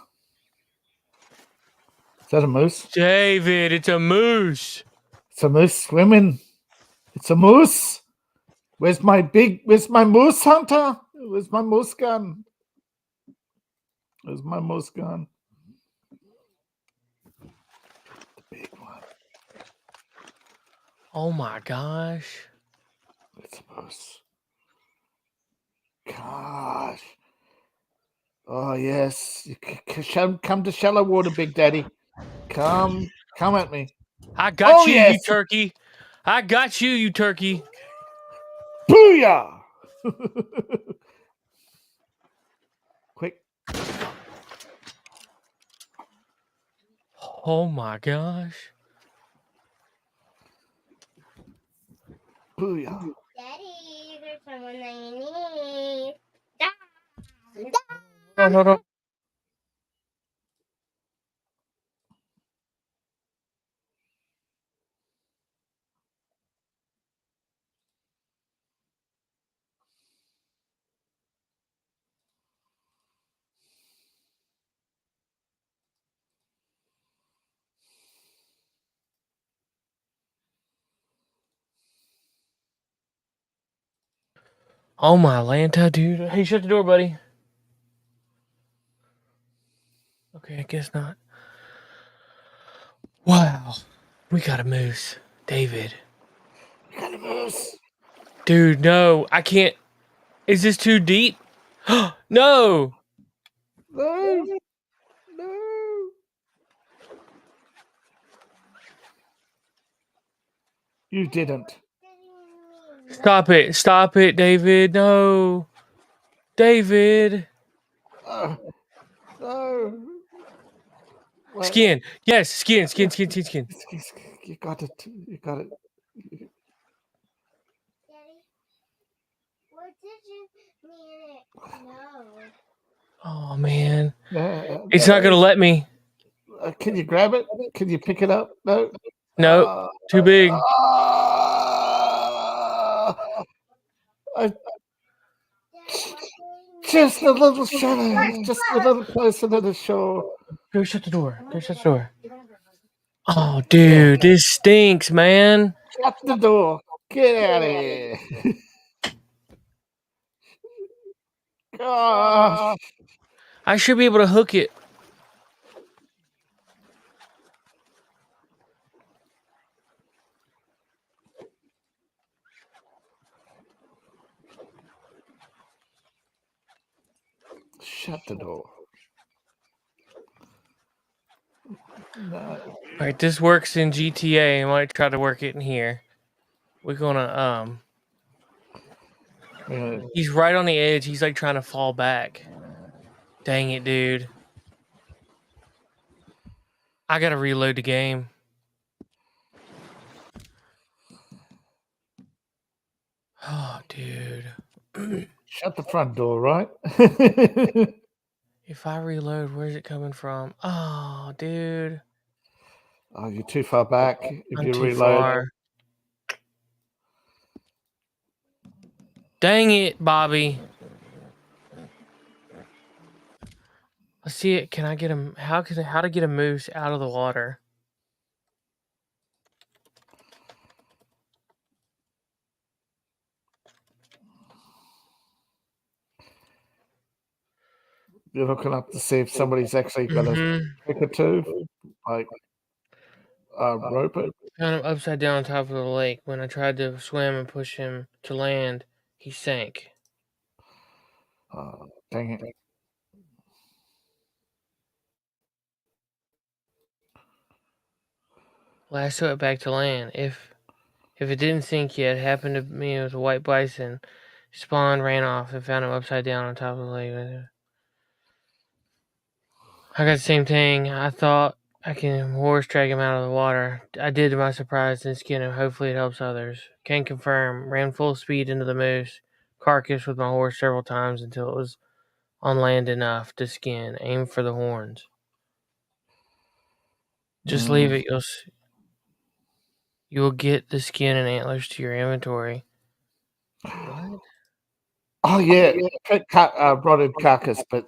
Is that a moose? David, it's a moose. It's a moose swimming. It's a moose. Where's my moose hunter? Where's my moose gun? Where's my moose gun? The big one. Oh my gosh. It's a moose. Gosh. Oh yes. Come to shallow water, Big Daddy. Come at me. I got Oh, you, yes. you turkey. I got you, you turkey. Booyah! Quick. Oh my gosh. Booyah. Daddy, there's someone that you need. Hold on. Oh my Lanta, dude. Hey, shut the door, buddy. Okay, I guess not. Wow. We got a moose. David. We got a moose. Dude, no. I can't. Is this too deep? No! No. No. You didn't. Stop it. Stop it, David. No. David. No. Wait. Skin. Yes, skin. You got it. You got it. Daddy, what did you mean it? No. Oh, man. No. It's not going to let me. Can you grab it? Can you pick it up? No. Nope. Too big. Just a little shallow. Just a little closer to the shore. Go shut the door. Go shut the door. Oh, dude. This stinks, man. Shut the door. Get out of here. Gosh. I should be able to hook it. Shut the door. No. All right, this works in GTA. I might try to work it in here. We're gonna He's right on the edge. He's like trying to fall back. Dang it, dude. I gotta reload the game. Oh, dude. Shut the front door, right? If I reload, where's it coming from? Oh, dude. Oh, you're too far back. If I'm you too reload. far. Dang it, Bobby. Let's see it. Can I get him? How to get a moose out of the water? You're looking up to see if somebody's actually got a picker too, like rope it. Found him upside down on top of the lake. When I tried to swim and push him to land, he sank. Oh, dang it. Lasso it back to land. If it didn't sink yet, it happened to me. It was a white bison. Spawned, ran off, and found him upside down on top of the lake. I got the same thing. I thought I can horse drag him out of the water. I did to my surprise and skin him. Hopefully it helps others. Can confirm. Ran full speed into the moose carcass with my horse several times until it was on land enough to skin. Aim for the horns. Just leave it. You will get the skin and antlers to your inventory. What? Oh yeah, rotted carcass, but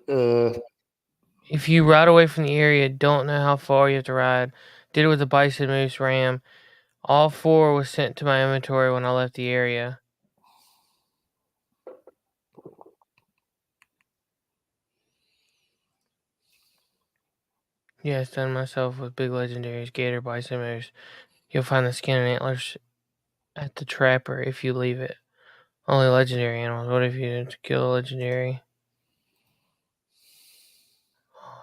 If you ride away from the area, don't know how far you have to ride. Did it with the bison, moose, ram. All 4 was sent to my inventory when I left the area. Yeah, it's done myself with big legendaries, gator, bison, moose. You'll find the skin and antlers at the trapper if you leave it. Only legendary animals. What if you didn't kill a legendary? Oh,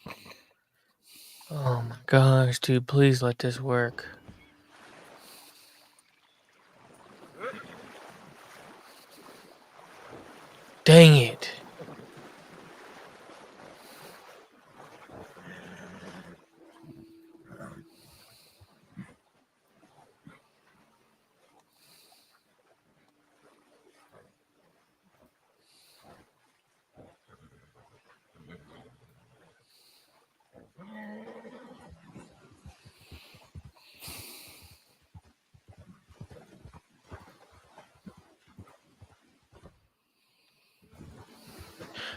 dude. Oh my gosh, dude. Please let this work. Dang it.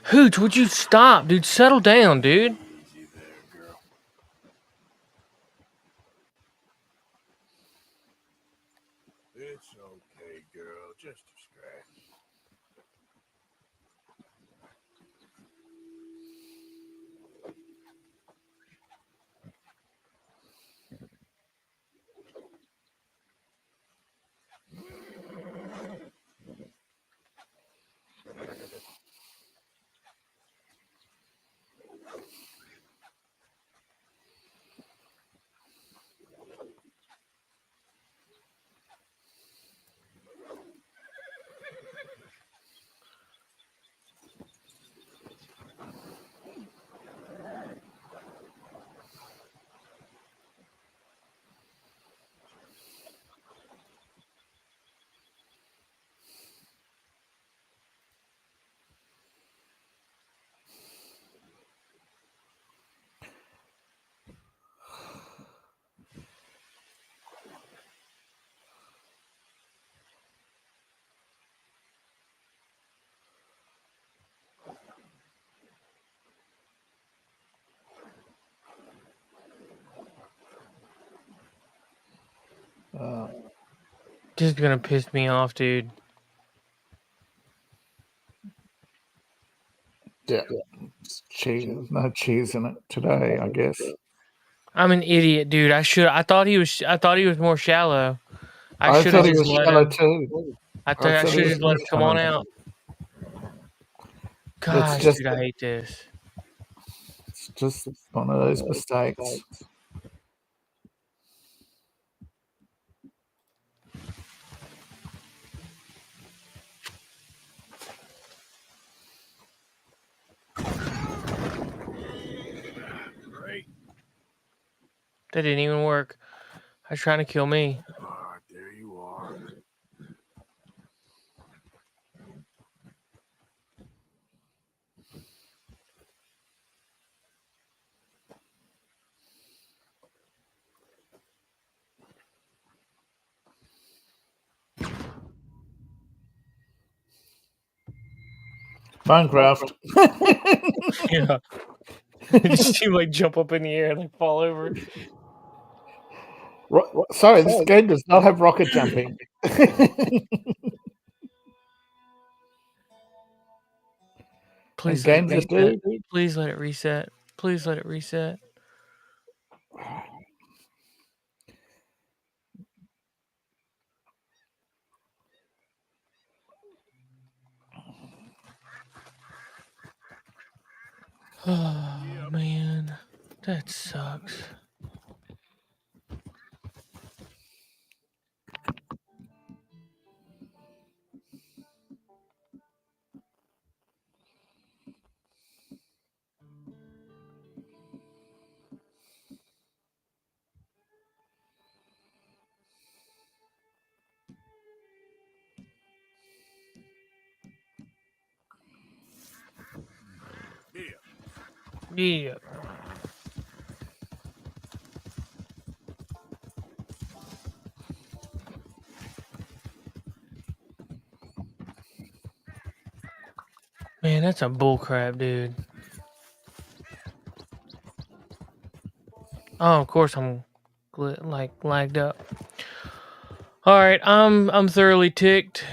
Hooch, would you stop, dude? Settle down, dude. Easy there, girl. It's okay, girl. Just a scratch. This is gonna piss me off, dude. Yeah. Cheese. No cheese in it today, I guess. I'm an idiot, dude. I thought he was more shallow. I should thought have he just was let shallow him. too. I thought he should have was just let him come on shallow. out. Gosh, just- dude, I hate this. It's just one of those mistakes. Great. That didn't even work. I was trying to kill me. All right, there you are. Minecraft. Yeah. Did you like jump up in the air and like fall over? Sorry, this game does not have rocket jumping. Please And let it games that reset. do. Please let it reset. Please let it reset. Oh man, that sucks. Yeah. Man, that's a bullcrap, dude. Oh, of course I'm lagged up. All right, I'm thoroughly ticked.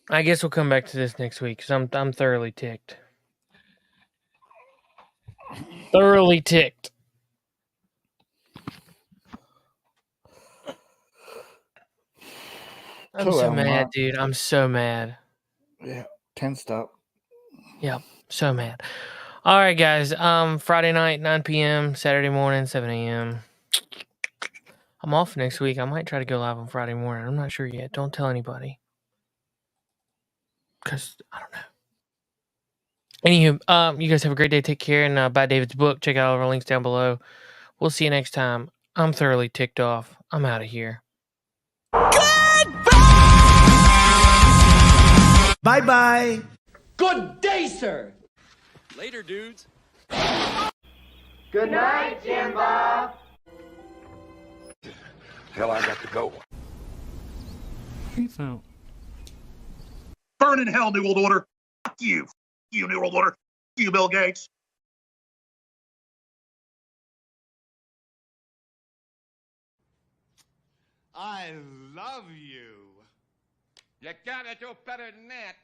I guess we'll come back to this next week because I'm thoroughly ticked. Thoroughly ticked. I'm so mad, dude. I'm so mad. Yeah, tensed up. Yep, so mad. All right, guys. Friday night, 9 p.m. Saturday morning, 7 a.m. I'm off next week. I might try to go live on Friday morning. I'm not sure yet. Don't tell anybody. Because I don't know. Anywho, you guys have a great day. Take care. And buy David's book. Check out all of our links down below. We'll see you next time. I'm thoroughly ticked off. I'm out of here. Bye-bye. Good day, sir. Later, dudes. Good night, Jim Bob. Hell, I got to go. Peace out. Burn in hell, New World Order. Fuck you. Fuck you, New World Order. Fuck you, Bill Gates. I love you. You gotta do better than that.